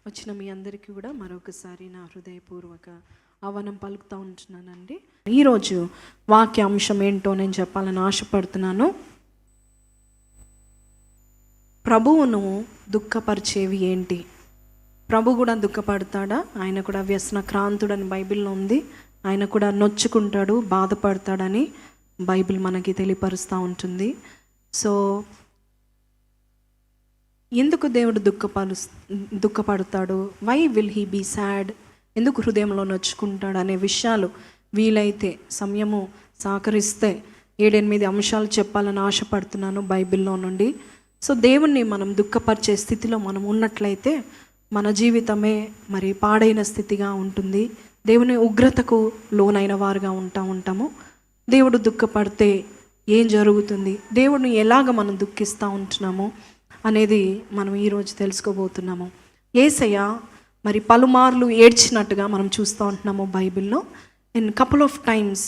వచ్చిన మీ అందరికీ కూడా మరొకసారి నా హృదయపూర్వక ఆహ్వానం పలుకుతూ ఉంటున్నానండి. ఈరోజు వాక్య అంశం ఏంటో నేను చెప్పాలని ఆశపడుతున్నాను. ప్రభువును దుఃఖపరిచేవి ఏంటి? ప్రభు కూడా దుఃఖపడతాడా? ఆయన కూడా వ్యసనక్రాంతుడని బైబిల్లో ఉంది. ఆయన కూడా నొచ్చుకుంటాడు, బాధపడతాడని బైబిల్ మనకి తెలియపరుస్తూ ఉంటుంది. సో ఎందుకు దేవుడు దుఃఖపడతాడు? Why will he be sad? ఎందుకు హృదయంలో నొచ్చుకుంటాడు అనే విషయాలు వీలైతే సమయము సహకరిస్తే 7-8 అంశాలు చెప్పాలని ఆశపడుతున్నాను బైబిల్లో నుండి. సో దేవుణ్ణి మనం దుఃఖపరిచే స్థితిలో మనం ఉన్నట్లయితే మన జీవితమే మరి పాడైన స్థితిగా ఉంటుంది. దేవుని ఉగ్రతకు లోనైన వారుగా ఉంటాము. దేవుడు దుఃఖపడితే ఏం జరుగుతుంది, దేవుడిని ఎలాగ మనం దుఃఖిస్తూ ఉంటున్నాము అనేది మనం ఈరోజు తెలుసుకోబోతున్నాము. యేసయ్య మరి పలుమార్లు ఏడ్చినట్టుగా మనం చూస్తూ ఉంటున్నాము బైబిల్లో. In couple of times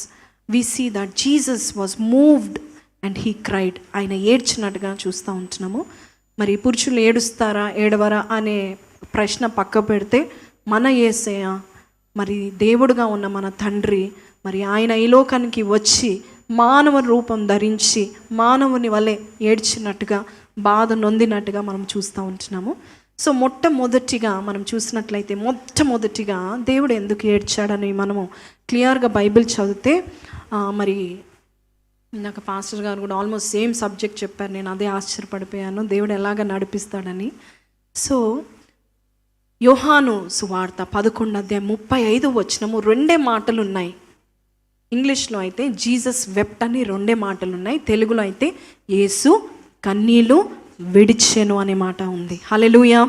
we see that Jesus was moved and he cried. ఆయన ఏడ్చినట్టుగా చూస్తూ ఉంటున్నాము. మరి పురుషులు ఏడుస్తారా ఏడవరా అనే ప్రశ్న పక్క పెడితే మన యేసయ్య మరి దేవుడుగా ఉన్న మన తండ్రి మరి ఆయన ఈ లోకానికి వచ్చి మానవ రూపం ధరించి మానవుని వలె ఏడ్చినట్టుగా బాధ నొందినట్టుగా మనం చూస్తూ ఉంటున్నాము. సో మొట్టమొదటిగా మనం చూసినట్లయితే మొట్టమొదటిగా దేవుడు ఎందుకు ఏడ్చాడని మనము క్లియర్గా బైబిల్ చదివితే మరి నాకు పాస్టర్ గారు కూడా ఆల్మోస్ట్ సేమ్ సబ్జెక్ట్ చెప్పారు. నేను అదే ఆశ్చర్యపడిపోయాను, దేవుడు ఎలాగ నడిపిస్తాడని. సో యోహాను సువార్త 11:35 2 మాటలు ఉన్నాయి. ఇంగ్లీష్లో అయితే జీసస్ వెప్ట్ అని 2 మాటలు ఉన్నాయి. తెలుగులో అయితే యేసు కన్నీళ్ళు విడిచెను అనే మాట ఉంది. హల్లెలూయా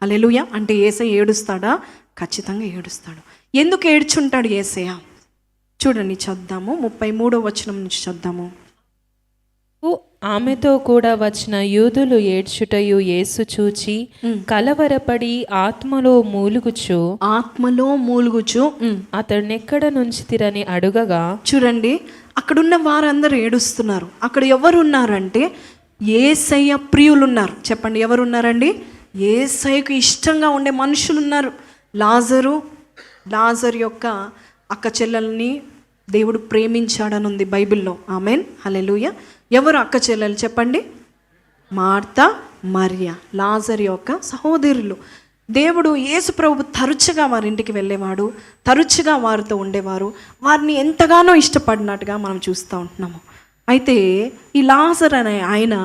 హల్లెలూయా. అంటే యేసయ్య ఏడుస్తాడా? ఖచ్చితంగా ఏడుస్తాడు. ఎందుకు ఏడ్చుంటాడు యేసయ్య? చూడండి, చద్దాము. 33 నుంచి చద్దాము. ఆమెతో కూడా వచ్చిన యూదులు ఏడ్చుటయు యేసు చూచి కలవరపడి ఆత్మలో మూలుగుచు అతడినెక్కడ నుంచి తిరని అడుగగా. చూడండి, అక్కడున్న వారందరూ ఏడుస్తున్నారు. అక్కడ ఎవరు ఉన్నారంటే యేసయ్య ప్రియులు ఉన్నారు. చెప్పండి, ఎవరు ఉన్నారండి? యేసయ్యకు ఇష్టంగా ఉండే మనుషులు ఉన్నారు. లాజరు యొక్క అక్క చెల్లెల్ని దేవుడు ప్రేమించాడని ఉంది బైబిల్లో. Amen hallelujah. ఎవరు అక్క చెల్లెలు చెప్పండి? మార్తా, మరియా, లాజరు యొక్క సహోదరులు. దేవుడు యేసు ప్రభు తరచుగా వారి ఇంటికి వెళ్ళేవాడు, తరచుగా వారితో ఉండేవారు, వారిని ఎంతగానో ఇష్టపడినట్టుగా మనం చూస్తూ ఉంటున్నాము. అయితే ఈ లాజరు అనే ఆయన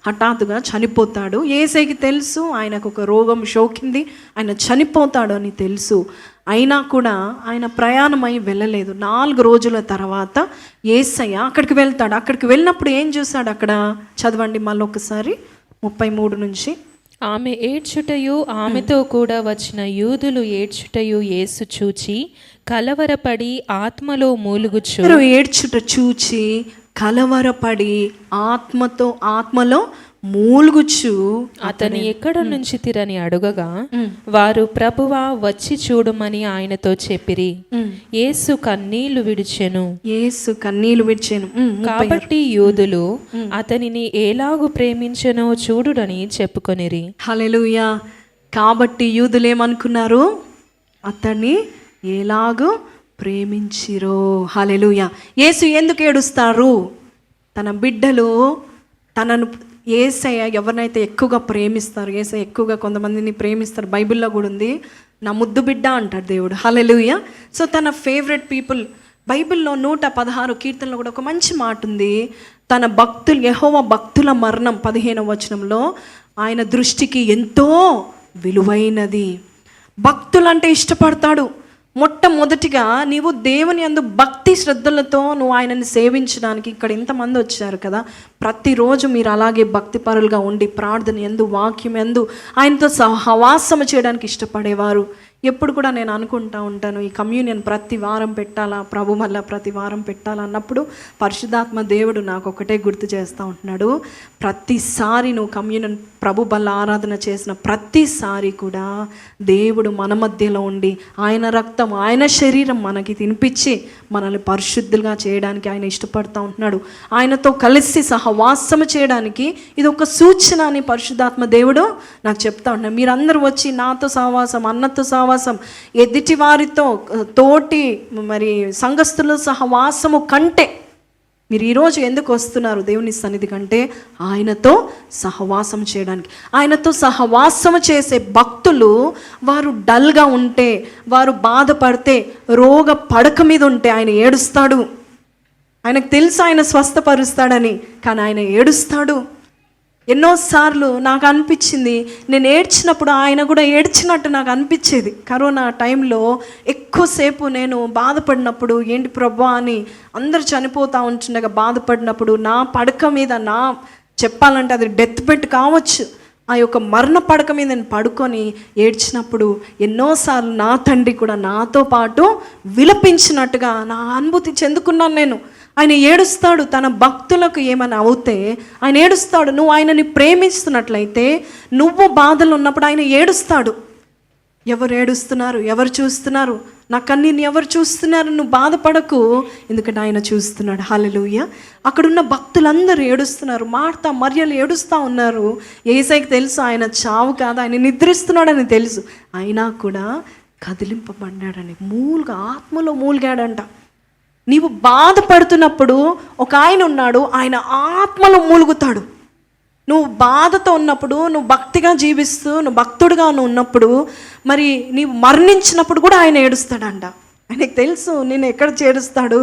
హఠాత్తుగా చనిపోతాడు. యేసయ్యకి తెలుసు ఆయనకు ఒక రోగం సోకింది, ఆయన చనిపోతాడు అని తెలుసు. అయినా కూడా ఆయన ప్రయాణమై వెళ్ళలేదు. 4 రోజుల తర్వాత యేసయ్య అక్కడికి వెళ్తాడు. అక్కడికి వెళ్ళినప్పుడు ఏం చూశాడు? అక్కడ చదవండి మళ్ళీ ఒకసారి 33 నుంచి. ఆమె ఏడ్చుటయు ఆమెతో కూడా వచ్చిన యూదులు ఏడ్చుటయు యేసు చూచి కలవరపడి ఆత్మలో మూలుగుచు. ఏడ్చుట చూచి కలవరపడి ఆత్మలో మూలుగుచు అతని ఎక్కడ నుంచి తిరని అడుగగా వారు ప్రభువా వచ్చి చూడమని ఆయనతో చెప్పిరి. యేసు కన్నీళ్లు విడిచెను. కాబట్టి యూదులు అతనిని ఎలాగు ప్రేమించెనో చూడుడని చెప్పుకొనిరి. హల్లెలూయా. కాబట్టి యూదులు ఏమనుకున్నారు? అతన్ని ఎలాగో ప్రేమించిరో. హల్లెలూయా. యేసు ఎందుకు ఏడుస్తారు? తన బిడ్డలు తనను యేసయ్య ఎవరినైతే ఎక్కువగా ప్రేమిస్తారు, యేసయ్య ఎక్కువగా కొంతమందిని ప్రేమిస్తారు. బైబిల్లో కూడా ఉంది, నా ముద్దు బిడ్డ అంటాడు దేవుడు. హల్లెలూయా. సో తన ఫేవరెట్ పీపుల్. బైబిల్లో 116 కీర్తనలో కూడా ఒక మంచి మాట ఉంది. తన భక్తులు యెహోవా భక్తుల మరణం 15 ఆయన దృష్టికి ఎంతో విలువైనది. భక్తులంటే ఇష్టపడతాడు. మొట్టమొదటిగా నీవు దేవుని యందు భక్తి శ్రద్ధలతో నువ్వు ఆయనని సేవించడానికి ఇక్కడ ఇంతమంది వచ్చారు కదా, ప్రతిరోజు మీరు అలాగే భక్తి పరులుగా ఉండి ప్రార్థన యందు వాక్యం యందు ఆయనతో సహవాసము చేయడానికి ఇష్టపడేవారు. ఎప్పుడు కూడా నేను అనుకుంటా ఉంటాను, ఈ కమ్యూనియన్ ప్రతి వారం పెట్టాలా, ప్రభు వల్ల ప్రతి వారం పెట్టాలా అన్నప్పుడు పరిశుద్ధాత్మ దేవుడు నాకు ఒకటే గుర్తు చేస్తూ ఉంటున్నాడు, ప్రతిసారి నువ్వు కమ్యూనియన్ ప్రభు బల్ల ఆరాధన చేసిన ప్రతిసారి కూడా దేవుడు మన మధ్యలో ఉండి ఆయన రక్తం ఆయన శరీరం మనకి తినిపించి మనల్ని పరిశుద్ధులుగా చేయడానికి ఆయన ఇష్టపడుతూ ఉంటున్నాడు. ఆయనతో కలిసి సహవాసము చేయడానికి ఇది ఒక సూచన అని పరిశుద్ధాత్మ దేవుడు నాకు చెప్తా ఉంటున్నాడు. మీరందరూ వచ్చి నాతో సహవాసం, అన్నతో సహవాసం, ఎదుటి వారితో తోటి మరి సంఘస్థుల సహవాసము కంటే మీరు ఈరోజు ఎందుకు వస్తున్నారు దేవుని సన్నిధి కంటే ఆయనతో సహవాసం చేయడానికి. ఆయనతో సహవాసం చేసే భక్తులు వారు డల్గా ఉంటే, వారు బాధపడితే, రోగ పడక మీద ఉంటే ఆయన ఏడుస్తాడు. ఆయనకు తెలుసు ఆయన స్వస్థపరుస్తాడని, కానీ ఆయన ఏడుస్తాడు. ఎన్నోసార్లు నాకు అనిపించింది, నేను ఏడ్చినప్పుడు ఆయన కూడా ఏడ్చినట్టు నాకు అనిపించేది. కరోనా టైంలో ఎక్కువసేపు నేను బాధపడినప్పుడు, ఏంటి ప్రభా అని అందరు చనిపోతూ ఉంటుండగా బాధపడినప్పుడు నా పడక మీద, నా చెప్పాలంటే అది డెత్ బెడ్ కావచ్చు, ఆ యొక్క మరణ పడక మీద నేను పడుకొని ఏడ్చినప్పుడు ఎన్నోసార్లు నా తండ్రి కూడా నాతో పాటు విలపించినట్టుగా నా అనుభూతి చెందుకున్నాను నేను. ఆయన ఏడుస్తాడు. తన భక్తులకు ఏమైనా అవుతే ఆయన ఏడుస్తాడు. నువ్వు ఆయనని ప్రేమిస్తున్నట్లయితే నువ్వు బాధలు ఉన్నప్పుడు ఆయన ఏడుస్తాడు. ఎవరు ఏడుస్తున్నారు, ఎవరు చూస్తున్నారు, నా కన్నీని ఎవరు చూస్తున్నారు, నువ్వు బాధపడకు, ఎందుకంటే ఆయన చూస్తున్నాడు. హల్లెలూయా. అక్కడున్న భక్తులందరూ ఏడుస్తున్నారు. మార్తా మరియలు ఏడుస్తూ ఉన్నారు. యేసయ్యకి తెలుసు ఆయన చావు కాదు, ఆయన నిద్రిస్తున్నాడని తెలుసు. అయినా కూడా కదిలింపబడ్డాడని, ఆత్మలో మూలిగాడంట. నీవు బాధపడుతున్నప్పుడు ఒక ఆయన ఉన్నాడు, ఆయన ఆత్మలో మూలుగుతాడు. నువ్వు బాధతో ఉన్నప్పుడు, నువ్వు భక్తిగా జీవిస్తూ, నువ్వు భక్తుడిగా ఉన్నప్పుడు, మరి నీవు మరణించినప్పుడు కూడా ఆయన ఏడుస్తాడంట. ఆయనకు తెలుసు నేను ఎక్కడ చేరుస్తాడు,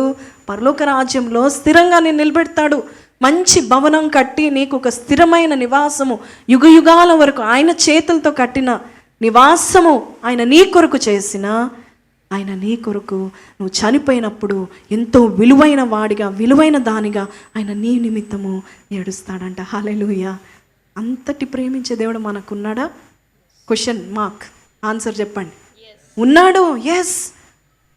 పరలోక రాజ్యంలో స్థిరంగా నేను నిలబెడతాడు. మంచి భవనం కట్టి నీకు ఒక స్థిరమైన నివాసము, యుగయుగాల వరకు ఆయన చేతులతో కట్టిన నివాసము ఆయన నీ కొరకు చేసిన, ఆయన నీ కొరకు నువ్వు చనిపోయినప్పుడు ఎంతో విలువైన వాడిగా, విలువైన దానిగా ఆయన నీ నిమిత్తము ఏడుస్తాడంట. హల్లెలూయా. అంతటి ప్రేమించే దేవుడు మనకున్నాడా? Question mark. ఆన్సర్ చెప్పండి. ఉన్నాడు. Yes,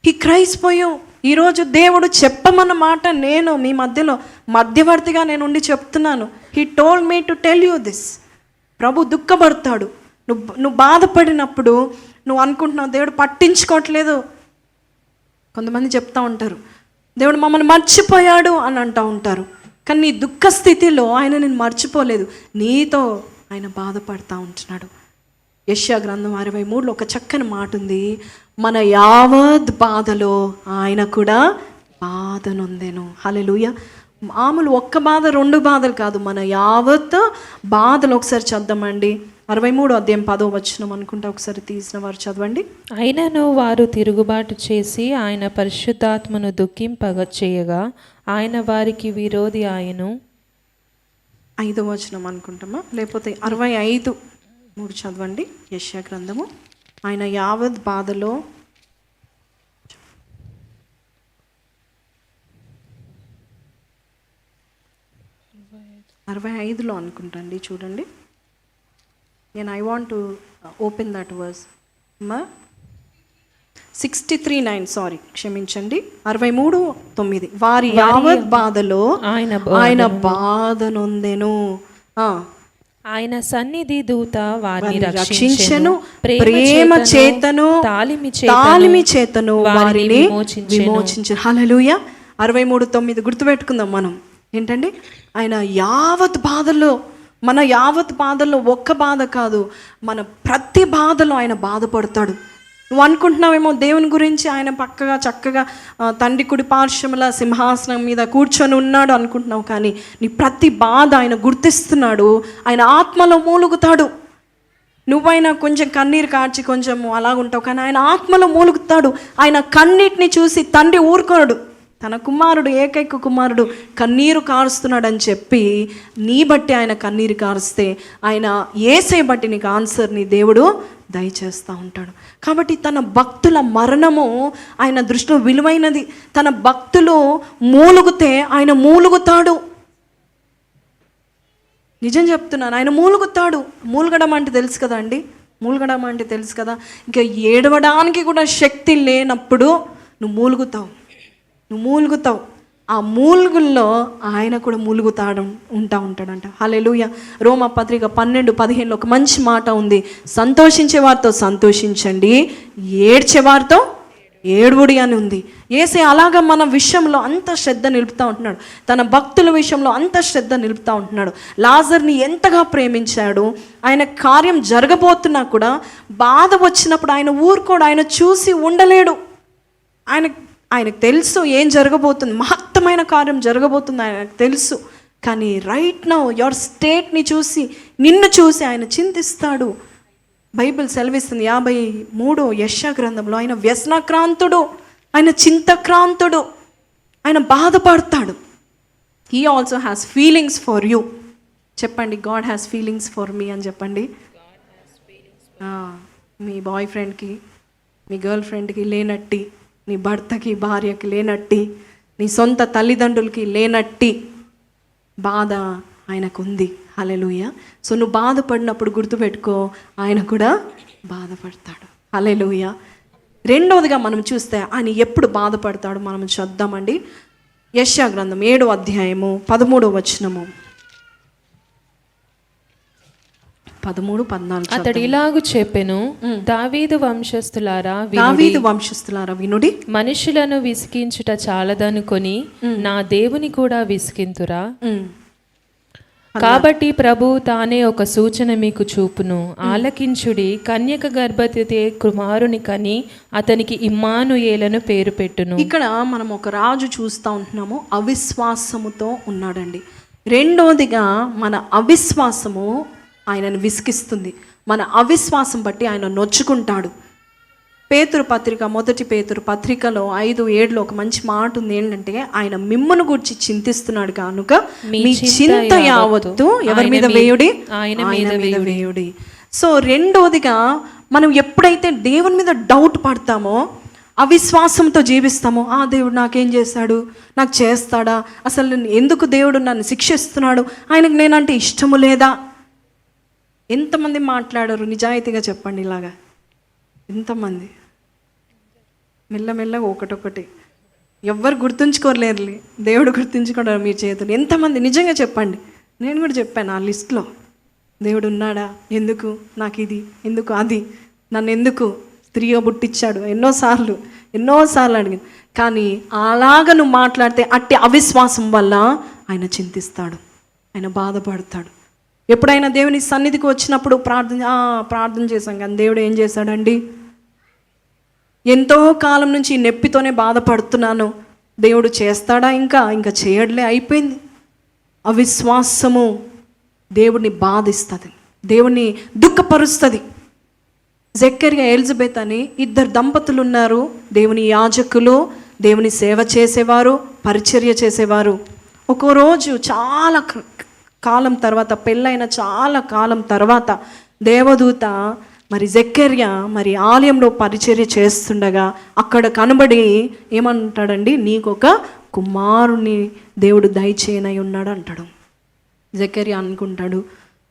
he cries for you. ఈరోజు దేవుడు చెప్పమన్న మాట నేను మీ మధ్యలో మధ్యవర్తిగా నేను ఉండి చెప్తున్నాను. He told me to tell you this. ప్రభు దుఃఖపడతాడు. నువ్వు బాధపడినప్పుడు నువ్వు అనుకుంటున్నావు దేవుడు పట్టించుకోవట్లేదు. కొంతమంది చెప్తా ఉంటారు దేవుడు మమ్మల్ని మర్చిపోయాడు అని అంటూ ఉంటారు. కానీ నీ దుఃఖ స్థితిలో ఆయన నేను మర్చిపోలేదు, నీతో ఆయన బాధపడతా ఉంటున్నాడు. యెషయా గ్రంథం 63లో ఒక చక్కని మాట ఉంది, మన యావత్ బాధలో ఆయన కూడా బాధ నొందెను. హల్లెలూయా. మామూలు ఒక్క బాధ, రెండు బాధలు కాదు, మన యావత్ బాధలు. ఒకసారి చదవమండి. 63వ అధ్యాయం 10వ వచనం అనుకుంటా, ఒకసారి తీసిన వారు చదవండి. అయినను వారు తిరుగుబాటు చేసి ఆయన పరిశుద్ధాత్మను దుఃఖింపగ చేయగా ఆయన వారికి విరోధి ఆయను. 5వ వచనం అనుకుంటామా, లేకపోతే 65:3 చదవండి. యెషయా గ్రంథము. ఆయన యావత్ బాధలో 65లో అనుకుంటండి, చూడండి. నేను I want to open that verse. 63:9 sorry, క్షమించండి. 63:9 వారి యావత్ బాధలో ఆయన బాధ నొందెను. ఆయన సన్నిధి దూత వారిని రక్షించెను, ప్రేమ చేతను తాలిమి చేతను వారిని విమోచించెను. హల్లెలూయా. 63:9 గుర్తుపెట్టుకుందాం మనం. ఏంటండి, ఆయన యావత్ బాధల్లో, మన యావత్ బాధల్లో ఒక్క బాధ కాదు, మన ప్రతి బాధలో ఆయన బాధపడతాడు. నువ్వు అనుకుంటున్నావేమో దేవుని గురించి ఆయన పక్కగా చక్కగా తండ్రి కుడి పార్శ్వముల సింహాసనం మీద కూర్చొని ఉన్నాడు అనుకుంటున్నావు, కానీ నీ ప్రతి బాధ ఆయన గుర్తిస్తున్నాడు. ఆయన ఆత్మలో మూలుగుతాడు. నువ్వైనా కొంచెం కన్నీరు కార్చి కొంచెం అలాగుంటావు, కానీ ఆయన ఆత్మలో మూలుగుతాడు. ఆయన కన్నీటిని చూసి తండ్రి ఊరుకోడు. తన కుమారుడు, ఏకైక కుమారుడు కన్నీరు కారుస్తున్నాడు అని చెప్పి నీ బట్టి ఆయన కన్నీరు కారుస్తే ఆయన యేసే బట్టి నీకు ఆన్సర్ని దేవుడు దయచేస్తూ ఉంటాడు. కాబట్టి తన భక్తుల మరణము ఆయన దృష్టిలో విలువైనది. తన భక్తులు మూలుగుతే ఆయన మూలుగుతాడు. నిజం చెప్తున్నాను, ఆయన మూలుగుతాడు. మూలుగడం అంటే తెలుసు కదా అండి, మూలగడం అంటే తెలుసు కదా, ఇంకా ఏడవడానికి కూడా శక్తి లేనప్పుడు నువ్వు మూలుగుతావు. ఆ మూలుగుల్లో ఆయన కూడా ఉంటాడంట. హల్లెలూయా. రోమా పత్రిక 12:15 ఒక మంచి మాట ఉంది, సంతోషించే వారితో సంతోషించండి, ఏడ్చేవారితో ఏడువుడి అని ఉంది. యేసే అలాగా మన విషయంలో అంత శ్రద్ధ నిలుపుతూ ఉంటున్నాడు, తన భక్తుల విషయంలో అంత శ్రద్ధ నిలుపుతూ ఉంటున్నాడు. లాజర్ని ఎంతగా ప్రేమించాడు. ఆయన కార్యం జరగబోతున్నా కూడా బాధ వచ్చినప్పుడు ఆయన ఊరుకోడు, ఆయన చూసి ఉండలేడు. ఆయనకు తెలుసు ఏం జరగబోతుంది, మహత్తమైన కార్యం జరగబోతుంది ఆయనకు తెలుసు. కానీ రైట్ నౌ యువర్ స్టేట్ని చూసి, నిన్ను చూసి ఆయన చింతిస్తాడు. బైబిల్ సెలవిస్తుంది 53 యెషయా గ్రంథంలో, ఆయన వ్యసనక్రాంతుడు, ఆయన చింతక్రాంతుడు, ఆయన బాధపడతాడు. He also has feelings for you. చెప్పండి, God has feelings for me అని చెప్పండి. మీ బాయ్ ఫ్రెండ్కి, మీ గర్ల్ ఫ్రెండ్కి లేనట్టి, నీ భర్తకి భార్యకి లేనట్టి, నీ సొంత తల్లిదండ్రులకి లేనట్టి బాధ ఆయనకుంది. హల్లెలూయా. సో నువ్వు బాధపడినప్పుడు గుర్తుపెట్టుకో, ఆయన కూడా బాధపడతాడు. హల్లెలూయా. రెండవదిగా మనం చూస్తే ఆయన ఎప్పుడు బాధపడతాడు మనం చూద్దామండి. యెషయా గ్రంథం 7వ అధ్యాయము 13వ వచనము, 13-14. అతడు ఇలాగు చెప్పెను, దావీదు వంశస్థులారా వినుడి, మనుషులను విసికించుట చాలదనుకొని నా దేవుని కూడా విసికింతురా. కాబట్టి ప్రభు తానే ఒక సూచన మీకు చూపును, ఆలకించుడి. కన్యక గర్భవతి కుమారుని కని అతనికి ఇమ్మానుయేలను పేరు పెట్టును. ఇక్కడ మనం ఒక రాజు చూస్తూ ఉంటున్నాము, అవిశ్వాసముతో ఉన్నాడండి. రెండోదిగా మన అవిశ్వాసము ఆయనను విసిగిస్తుంది. మన అవిశ్వాసం బట్టి ఆయన నొచ్చుకుంటాడు. పేతురు పత్రిక, 1 పేతురు పత్రికలో 5:7 ఒక మంచి మాట ఉంది. ఏంటంటే, ఆయన మిమ్మును గురించి చింతిస్తున్నాడు కనుక మీ చింత యావత్తు ఎవరి మీద వేయుడి, ఆయన మీద వేయుడి. సో రెండోదిగా మనం ఎప్పుడైతే దేవుని మీద డౌట్ పడతామో, అవిశ్వాసంతో జీవిస్తామో, ఆ దేవుడు నాకేం చేస్తాడు, నాకు చేస్తాడా, అసలు ఎందుకు దేవుడు నన్ను శిక్షిస్తున్నాడు, ఆయనకు నేనంటే ఇష్టము లేదా. ఎంతమంది మాట్లాడారు నిజాయితీగా చెప్పండి ఇలాగా? ఎంతమంది? మెల్లమెల్లగా ఒకటొకటి. ఎవ్వరు గుర్తుంచుకోలేరులే, దేవుడు గుర్తుంచుకోవడం మీ చేతులు. ఎంతమంది నిజంగా చెప్పండి. నేను కూడా చెప్పాను ఆ లిస్ట్లో, దేవుడు ఉన్నాడా, ఎందుకు నాకు ఇది, ఎందుకు అది, నన్ను ఎందుకు స్త్రీగా పుట్టించాడు, ఎన్నోసార్లు అడిగాను. కానీ అలాగ నువ్వు మాట్లాడితే అట్టి అవిశ్వాసం వల్ల ఆయన చింతిస్తాడు, ఆయన బాధపడతాడు. ఎప్పుడైనా దేవుని సన్నిధికి వచ్చినప్పుడు ప్రార్థన చేశాం కానీ దేవుడు ఏం చేశాడండి, ఎంతో కాలం నుంచి నొప్పితోనే బాధపడుతున్నాను, దేవుడు చేస్తాడా, ఇంకా చేయడలే, అయిపోయింది. అవిశ్వాసము దేవుడిని బాధిస్తుంది, దేవుడిని దుఃఖపరుస్తుంది. జక్కరియా, ఎలిజబెత్ అని 2 దంపతులు ఉన్నారు, దేవుని యాజకులు, దేవుని సేవ చేసేవారు, పరిచర్య చేసేవారు. ఒక రోజు చాలా కాలం తర్వాత, పెళ్ళైన చాలా కాలం తర్వాత దేవదూత మరి జక్కరియా మరి ఆలయంలో పరిచర్య చేస్తుండగా అక్కడ కనబడి ఏమంటాడండి, నీకొక కుమారుని దేవుడు దయచేయనై ఉన్నాడు అంటాడు. జక్కరియా అనుకుంటాడు,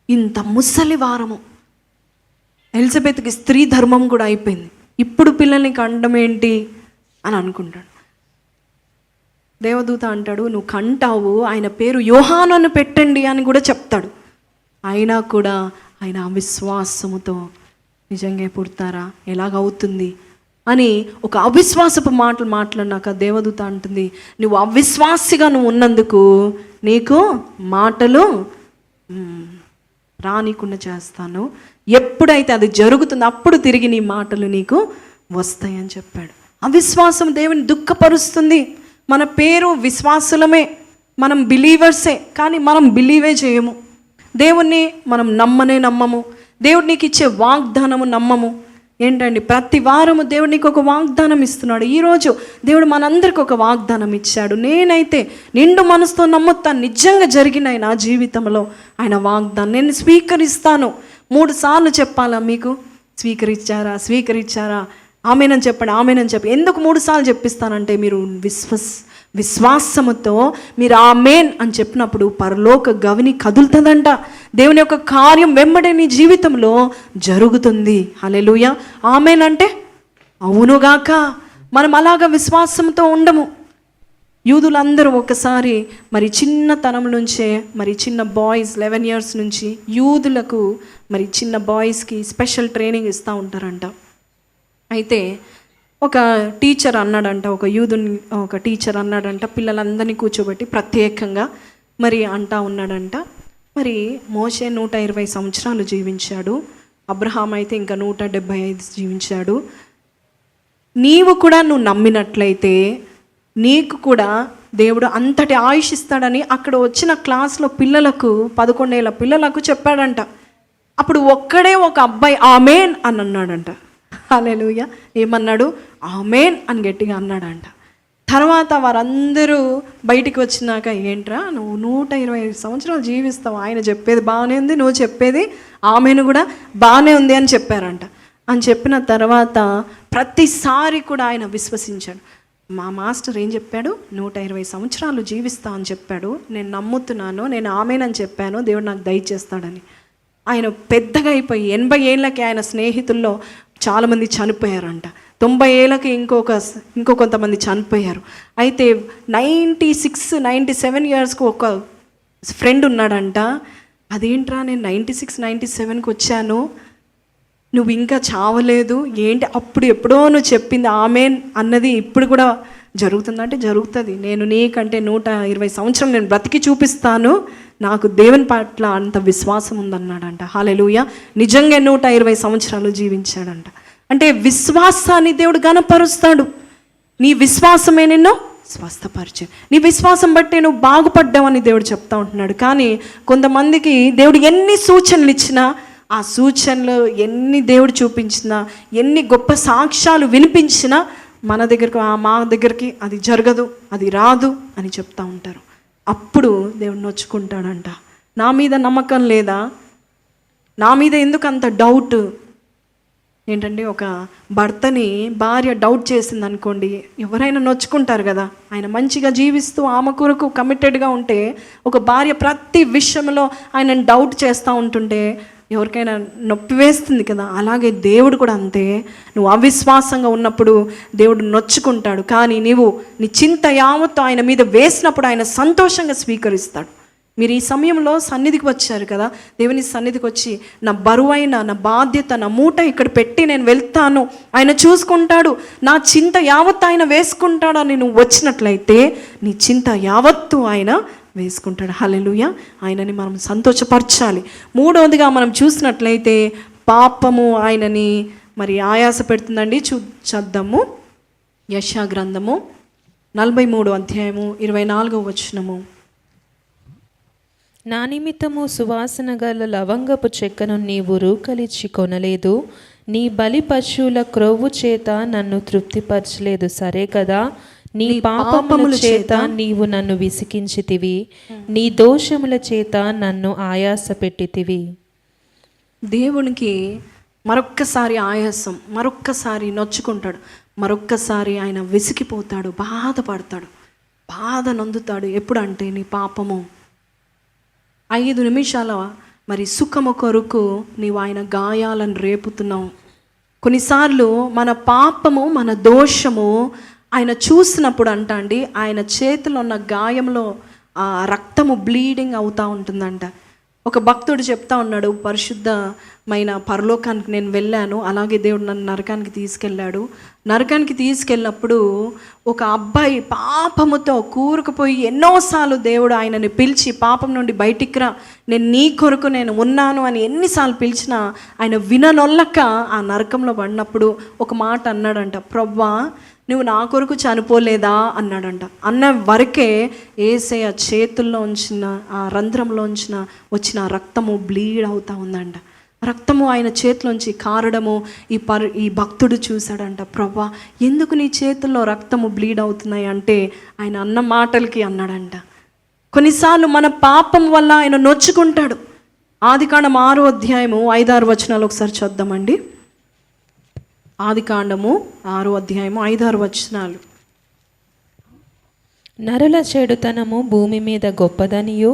ఇంత ముసలి వారము, ఎలిజబెత్కి స్త్రీ ధర్మం కూడా అయిపోయింది, ఇప్పుడు పిల్లల్ని కండం ఏంటి అని అనుకుంటాడు. దేవదూత అంటాడు, నువ్వు కంటావు, ఆయన పేరు యోహాను అని పెట్టండి అని కూడా చెప్తాడు. అయినా కూడా ఆయన అవిశ్వాసముతో నిజంగా పుడతారా, ఎలాగవుతుంది అని ఒక అవిశ్వాసపు మాటలు మాట్లాడినాక దేవదూత అంటుంది, నువ్వు అవిశ్వాసిగా నువ్వు ఉన్నందుకు నీకు మాటలు రానికుండా చేస్తాను, ఎప్పుడైతే అది జరుగుతుందో అప్పుడు తిరిగి నీ మాటలు నీకు వస్తాయని చెప్పాడు. అవిశ్వాసం దేవుని దుఃఖపరుస్తుంది. మన పేరు విశ్వాసులమే, మనం బిలీవర్సే, కానీ మనం బిలీవే చేయము. దేవుణ్ణి మనం నమ్మము. దేవుడు నీకు ఇచ్చే వాగ్దానము నమ్మము. ఏంటండి, ప్రతి వారము దేవుడు నీకు ఒక వాగ్దానం ఇస్తున్నాడు. ఈరోజు దేవుడు మనందరికి ఒక వాగ్దానం ఇచ్చాడు. నేనైతే నిండు మనసుతో నమ్ముతాను, నిజంగా జరిగినాయి నా జీవితంలో ఆయన వాగ్దానం నేను స్వీకరిస్తాను. 3 సార్లు చెప్పాలా మీకు? స్వీకరించారా, ఆమెనని చెప్పండి, ఆమెనని చెప్పి. ఎందుకు 3 సార్లు చెప్పిస్తానంటే విశ్వాసముతో మీరు ఆమేన్ అని చెప్పినప్పుడు పరలోక గవిని కదులుతుందంట. దేవుని యొక్క కార్యం వెంబడే నీ జీవితంలో జరుగుతుంది. హల్లెలూయా. ఆమేన్ అంటే అవునుగాక. మనం అలాగా విశ్వాసంతో ఉండము. యూదులందరూ ఒకసారి మరి చిన్నతనం నుంచే మరి చిన్న బాయ్స్ 11 years నుంచి యూదులకు మరి చిన్న బాయ్స్కి స్పెషల్ ట్రైనింగ్ ఇస్తూ ఉంటారంట. అయితే ఒక టీచర్ అన్నాడంట, ఒక టీచర్ అన్నాడంట, పిల్లలందరినీ కూర్చోబెట్టి ప్రత్యేకంగా మరి అంటా ఉన్నాడంట, మరి మోషే 120 సంవత్సరాలు జీవించాడు, అబ్రహాం అయితే ఇంకా 175 జీవించాడు. నువ్వు నమ్మినట్లయితే నీకు కూడా దేవుడు అంతటి ఆయుష్ ఇస్తాడని అక్కడ వచ్చిన క్లాస్లో పిల్లలకు 11 ఏళ్ళ పిల్లలకు చెప్పాడంట. అప్పుడు ఒక్కడే ఒక అబ్బాయి ఆమేన్ అని అన్నాడంట. హల్లెలూయా. ఏమన్నాడు? ఆమేన్ అని గట్టిగా అన్నాడంట. తర్వాత వారందరూ బయటికి వచ్చినాక, ఏంట్రా నువ్వు 120 సంవత్సరాలు జీవిస్తావు, ఆయన చెప్పేది బాగానే ఉంది, నువ్వు చెప్పేది ఆమెను కూడా బాగానే ఉంది అని చెప్పారంట. అని చెప్పిన తర్వాత ప్రతిసారి కూడా ఆయన విశ్వసించాడు. మా మాస్టర్ ఏం చెప్పాడు? 120 సంవత్సరాలు జీవిస్తా అని చెప్పాడు, నేను నమ్ముతున్నాను, నేను ఆమెనని చెప్పాను, దేవుడు నాకు దయచేస్తాడని. ఆయన పెద్దగా అయిపోయి 80 ఏళ్ళకి ఆయన స్నేహితుల్లో చాలామంది చనిపోయారంట. 90 ఏళ్ళకి ఇంకో కొంతమంది చనిపోయారు. అయితే 96, 97 yearsకి ఒక ఫ్రెండ్ ఉన్నాడంట. అదేంట్రా నేను 96, 97కి వచ్చాను, నువ్వు ఇంకా చావలేదు ఏంటి? అప్పుడు ఎప్పుడో నువ్వు చెప్పింది ఆమేన్ అన్నది ఇప్పుడు కూడా జరుగుతుందంటే జరుగుతుంది. నేను నీకంటే 120 సంవత్సరాలు నేను బ్రతికి చూపిస్తాను, నాకు దేవుని పట్ల అంత విశ్వాసం ఉందన్నాడంట. హల్లెలూయా. నిజంగా 120 సంవత్సరాలు జీవించాడంట. అంటే విశ్వాసాన్ని దేవుడు ఘనపరుస్తాడు. నీ విశ్వాసమే నిన్ను స్వస్థపరిచే, నీ విశ్వాసం బట్టి నువ్వు బాగుపడ్డావని దేవుడు చెప్తా ఉంటున్నాడు. కానీ కొంతమందికి దేవుడు ఎన్ని సూచనలు ఇచ్చినా, ఆ సూచనలు ఎన్ని దేవుడు చూపించినా, ఎన్ని గొప్ప సాక్ష్యాలు వినిపించినా మా దగ్గరికి అది జరగదు, అది రాదు అని చెప్తా ఉంటారు. అప్పుడు దేవుడు నొచ్చుకుంటాడంట. నా మీద నమ్మకం లేదా? నా మీద ఎందుకు అంత డౌట్? ఏంటంటే ఒక భర్తని భార్య డౌట్ చేసింది అనుకోండి, ఎవరైనా నొచ్చుకుంటారు కదా. ఆయన మంచిగా జీవిస్తూ ఆమె కొరకు కమిటెడ్గా ఉంటే, ఒక భార్య ప్రతి విషయంలో ఆయనను డౌట్ చేస్తూ ఉంటుంటే ఎవరికైనా నొప్పి వేస్తుంది కదా. అలాగే దేవుడు కూడా అంతే. నువ్వు అవిశ్వాసంగా ఉన్నప్పుడు దేవుడు నొచ్చుకుంటాడు. కానీ నీవు నీ చింత యావత్తు ఆయన మీద వేసినప్పుడు ఆయన సంతోషంగా స్వీకరిస్తాడు. మీరు ఈ సమయంలో సన్నిధికి వచ్చారు కదా, దేవుని సన్నిధికి వచ్చి నా బరువైన, నా బాధ్యత, నా మూట ఇక్కడ పెట్టి నేను వెళ్తాను, ఆయన చూసుకుంటాడు, నా చింత యావత్తు ఆయన వేసుకుంటాడు అని నువ్వు వచ్చినట్లయితే నీ చింత యావత్తు ఆయన వేసుకుంటాడు. హల్లెలూయా. ఆయనని మనం సంతోషపరచాలి. మూడవదిగా మనం చూసినట్లయితే పాపము ఆయనని మరి ఆయాస పెడుతుందండి. చూద్దాము. యెషయా గ్రంథము 43వ అధ్యాయము 24వ వచనము. నా నిమిత్తము సువాసన గల లవంగపు చెక్కను నీవు రూకలిచ్చి కొనలేదు, నీ బలి పశువుల క్రొవ్వు చేత నన్ను తృప్తిపరచలేదు, సరే కదా. నీ పాపముల చేత నీవు నన్ను విసికించితివి, నీ దోషముల చేత నన్ను ఆయాస పెట్టితివి. దేవునికి మరొక్కసారి ఆయాసం, మరొక్కసారి నొచ్చుకుంటాడు, మరొక్కసారి ఆయన విసిగిపోతాడు, బాధపడతాడు, బాధ నొందుతాడు. ఎప్పుడంటే నీ పాపము 5 నిమిషాల మరి సుఖము కొరకు నీవు ఆయన గాయాలను రేపుతున్నావు. కొన్నిసార్లు మన పాపము, మన దోషము ఆయన చూసినప్పుడు అండి, ఆయన చేతిలో ఉన్న గాయంలో ఆ రక్తము బ్లీడింగ్ అవుతూ ఉంటుందంట. ఒక భక్తుడు చెప్తా ఉన్నాడు, పరిశుద్ధమైన పరలోకానికి నేను వెళ్ళాను, అలాగే దేవుడు నన్ను నరకానికి తీసుకెళ్ళాడు. నరకానికి తీసుకెళ్ళినప్పుడు ఒక అబ్బాయి పాపముతో కూరుకుపోయి ఎన్నోసార్లు దేవుడు ఆయనని పిలిచి, పాపం నుండి బయటికి రా, నేను నీ కొరకు నేను ఉన్నాను అని ఎన్నిసార్లు పిలిచినా ఆయన విననొల్లక ఆ నరకంలో పడినప్పుడు ఒక మాట అన్నాడంట, ప్రభువా నువ్వు నా కొరకు చనిపోలేదా అన్నాడంట. అన్న వరకే యేసయ్య చేతుల్లో ఉంచిన ఆ రంధ్రంలో వచ్చిన రక్తము బ్లీడ్ అవుతూ ఉందంట. రక్తము ఆయన చేతిలోంచి కారడము ఈ భక్తుడు చూశాడంట. ప్రభువా ఎందుకు నీ చేతుల్లో రక్తము బ్లీడ్ అవుతున్నాయి అంటే ఆయన అన్న మాటలకి అన్నాడంట. కొన్నిసార్లు మన పాపం వల్ల ఆయన నొచ్చుకుంటాడు. ఆదికాండం 6వ అధ్యాయము 5-6 వచనాలు ఒకసారి చూద్దామండి. ఆదికాండము 6వ అధ్యాయము 5-6 వచనాలు. నరుల చెడుతనము భూమి మీద గొప్పదనియు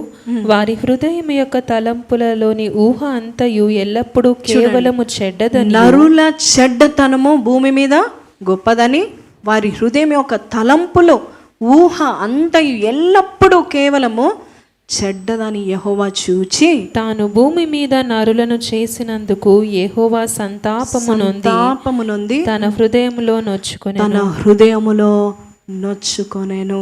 వారి హృదయం యొక్క తలంపులలోని ఊహ అంతయు ఎల్లప్పుడూ కేవలము చెడ్డదని. నరుల చెడ్డతనము భూమి మీద గొప్పదని, వారి హృదయం యొక్క తలంపులు ఊహ అంతయు ఎల్లప్పుడూ కేవలము చెడ్డదని యెహోవా చూచి తాను భూమి మీద నరులను చేసినందుకు యెహోవా సంతాపము నొంది తన హృదయములో నొచ్చుకొనేను.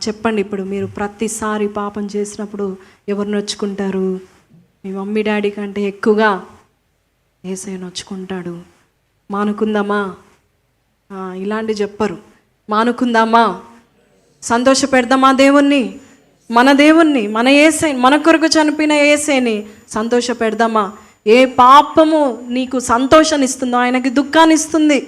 చెప్పండి, ఇప్పుడు మీరు ప్రతిసారి పాపం చేసినప్పుడు ఎవరు నొచ్చుకుంటారు? మీ మమ్మీ డాడీ కంటే ఎక్కువగా యేసయ్య నొచ్చుకుంటాడు. మానుకుందామా? ఇలాంటి చెప్పరు. మానుకుందామా? సంతోష పెడదామా దేవుణ్ణి? మన దేవుణ్ణి, మన యేసయ్యని, మన కొరకు చనిపోయిన యేసయ్యని సంతోష పెడదామా? ఏ పాపము నీకు సంతోషాన్ని ఇస్తుందో ఆయనకి దుఃఖాన్ని ఇస్తుంది.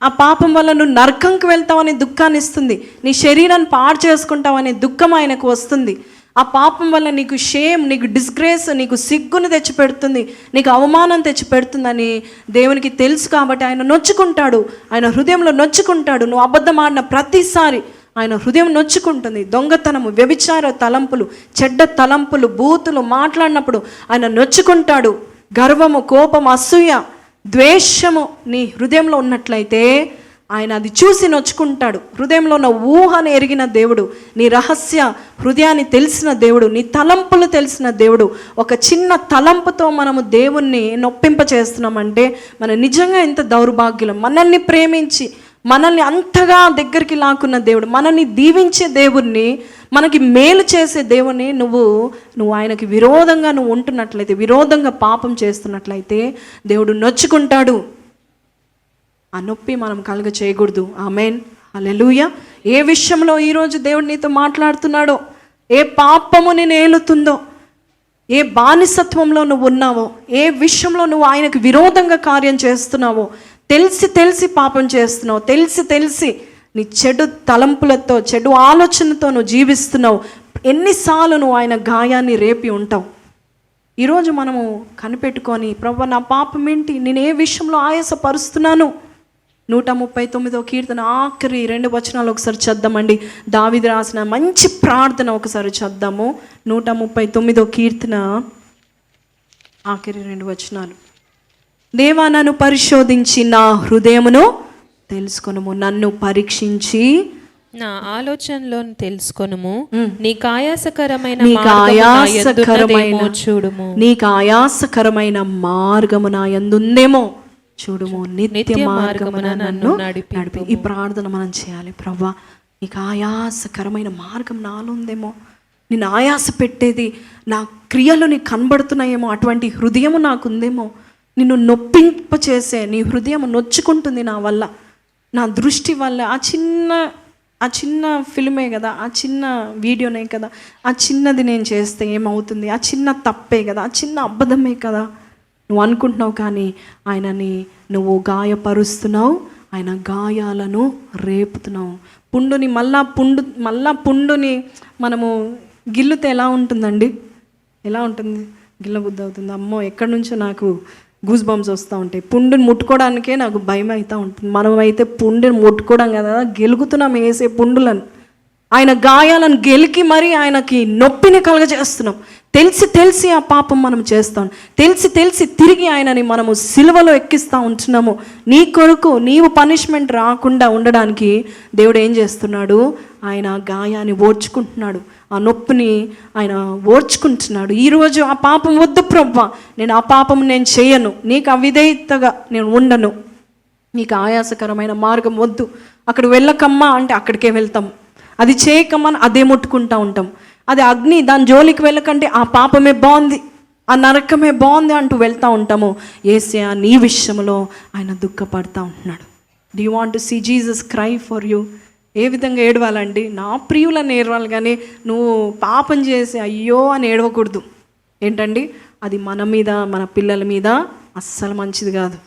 ఆ పాపం వల్ల నువ్వు నరకంకి వెళ్తావని దుఃఖాన్ని ఇస్తుంది. నీ శరీరాన్ని పాడు చేసుకుంటావనే దుఃఖం ఆయనకు వస్తుంది. ఆ పాపం వల్ల నీకు షేమ్, నీకు డిస్గ్రేస్, నీకు సిగ్గును తెచ్చిపెడుతుంది, నీకు అవమానం తెచ్చిపెడుతుందని దేవునికి తెలుసు. కాబట్టి ఆయన నొచ్చుకుంటాడు, ఆయన హృదయంలో నొచ్చుకుంటాడు. నువ్వు అబద్ధం ఆడిన ప్రతిసారి ఆయన హృదయం నొచ్చుకుంటుంది. దొంగతనము, వ్యభిచార తలంపులు, చెడ్డ తలంపులు, బూతులు మాట్లాడినప్పుడు ఆయన నొచ్చుకుంటాడు. గర్వము, కోపం, అసూయ, ద్వేషము నీ హృదయంలో ఉన్నట్లయితే ఆయన అది చూసి నొచ్చుకుంటాడు. హృదయంలో ఉన్న ఊహను ఎరిగిన దేవుడు, నీ రహస్య హృదయాన్ని తెలిసిన దేవుడు, నీ తలంపులు తెలిసిన దేవుడు. ఒక చిన్న తలంపుతో మనము దేవుణ్ణి నొప్పింప చేస్తున్నామంటే మనం నిజంగా ఎంత దౌర్భాగ్యులం. మనల్ని ప్రేమించి మనల్ని అంతగా దగ్గరికి లాక్కున్న దేవుడు, మనల్ని దీవించే దేవుణ్ణి, మనకి మేలు చేసే దేవుణ్ణి నువ్వు ఆయనకి విరోధంగా నువ్వు ఉంటున్నట్లయితే, విరోధంగా పాపం చేస్తున్నట్లయితే దేవుడు నొచ్చుకుంటాడు. ఆ నొప్పి మనం కలుగ చేయకూడదు. ఆమేన్, హల్లెలూయా. ఏ విషయంలో ఈరోజు దేవుడు నీతో మాట్లాడుతున్నాడో, ఏ పాపము నేను ఏలుతుందో, ఏ బానిసత్వంలో నువ్వు ఉన్నావో, ఏ విషయంలో నువ్వు ఆయనకు విరోధంగా కార్యం చేస్తున్నావో, తెలిసి పాపం చేస్తున్నావు, తెలిసి నీ చెడు తలంపులతో, చెడు ఆలోచనతో నువ్వు జీవిస్తున్నావు. ఎన్నిసార్లు నువ్వు ఆయన గాయాన్ని రేపి ఉంటావు. ఈరోజు మనము కనిపెట్టుకొని, ప్రభువా నా పాపం ఏంటి, నేను ఏ విషయంలో ఆయాసపరుస్తున్నాను? 139వ కీర్తన ఆఖరి 2 వచనాలు ఒకసారి చద్దామండి. దావీదు రాసిన మంచి ప్రార్థన ఒకసారి చద్దాము. 139వ కీర్తన ఆఖరి 2 వచనాలు. దేవా నన్ను పరిశోధించి నా హృదయమును తెలుసుకొనుము, నన్ను పరీక్షించి నా ఆలోచనలో తెలుసుకొనుము, నీకు ఆయాసకరమైన మార్గము నా యందుందేమో చూడుము, నిత్య మార్గమున నన్ను నడిపి. ఈ ప్రార్థన మనం చేయాలి. ప్రభువా నీకు ఆయాసకరమైన మార్గం నాలో ఉందేమో, నేను ఆయాస పెట్టేది నా క్రియలు నీకు కనబడుతున్నాయేమో, అటువంటి హృదయము నాకుందేమో, నిన్ను నొప్పింప చేసే నీ హృదయం నొచ్చుకుంటుంది నా వల్ల, నా దృష్టి వల్ల. ఆ చిన్న ఫిల్మే కదా, ఆ చిన్న వీడియోనే కదా, ఆ చిన్నది నేను చేస్తే ఏమవుతుంది, ఆ చిన్న తప్పే కదా, ఆ చిన్న అబద్ధమే కదా నువ్వు అనుకుంటున్నావు. కానీ ఆయనని నువ్వు గాయపరుస్తున్నావు, ఆయన గాయాలను రేపుతున్నావు. మళ్ళా పుండుని మనము గిల్లుతే ఎలా ఉంటుందండి? ఎలా ఉంటుంది? గిల్లబుద్ధి అవుతుంది. అమ్మో, ఎక్కడి నుంచో నాకు గూస్ బంప్స్ వస్తూ ఉంటాయి. పుండుని ముట్టుకోవడానికే నాకు భయం అవుతూ ఉంటుంది. మనమైతే పుండుని ముట్టుకోవడం కదా, గెలుగుతున్నాం వేసే పుండులను. ఆయన గాయాలను గెలికి మరి ఆయనకి నొప్పిని కలగజేస్తున్నాం. తెలిసి ఆ పాపం మనం చేస్తాం. తెలిసి తిరిగి ఆయనని మనము సిలువలో ఎక్కిస్తూ ఉంటున్నాము. నీ కొరకు నీవు పనిష్మెంట్ రాకుండా ఉండడానికి దేవుడు ఏం చేస్తున్నాడు? ఆయన గాయాన్ని ఓర్చుకుంటున్నాడు, ఆ నొప్పిని ఆయన ఓర్చుకుంటున్నాడు. ఈరోజు ఆ పాపం వద్దు ప్రభువా, నేను ఆ పాపం నేను చేయను, నీకు అవిధేయతగా నేను ఉండను, నీకు ఆయాసకరమైన మార్గం వద్దు, అక్కడ వెళ్ళకమ్మా అంటే అక్కడికే వెళ్తాం, అది చేయకమ్మా అదే ముట్టుకుంటూ ఉంటాం. అది అగ్ని, దాని జోలికి వెళ్ళకంటే ఆ పాపమే బాగుంది, ఆ నరకమే బాగుంది అంటూ వెళ్తూ ఉంటాము. యేసయ్య నీ విషయంలో ఆయన దుఃఖపడతా ఉంటున్నాడు. Do you want to see Jesus cry for you? ఏ విధంగా ఏడవాలండి? నా ప్రియులను ఏడవాలి, కానీ నువ్వు పాపం చేసి అయ్యో అని ఏడవకూడదు. ఏంటండి అది? మన మీద, మన పిల్లల మీద అస్సలు మంచిది కాదు.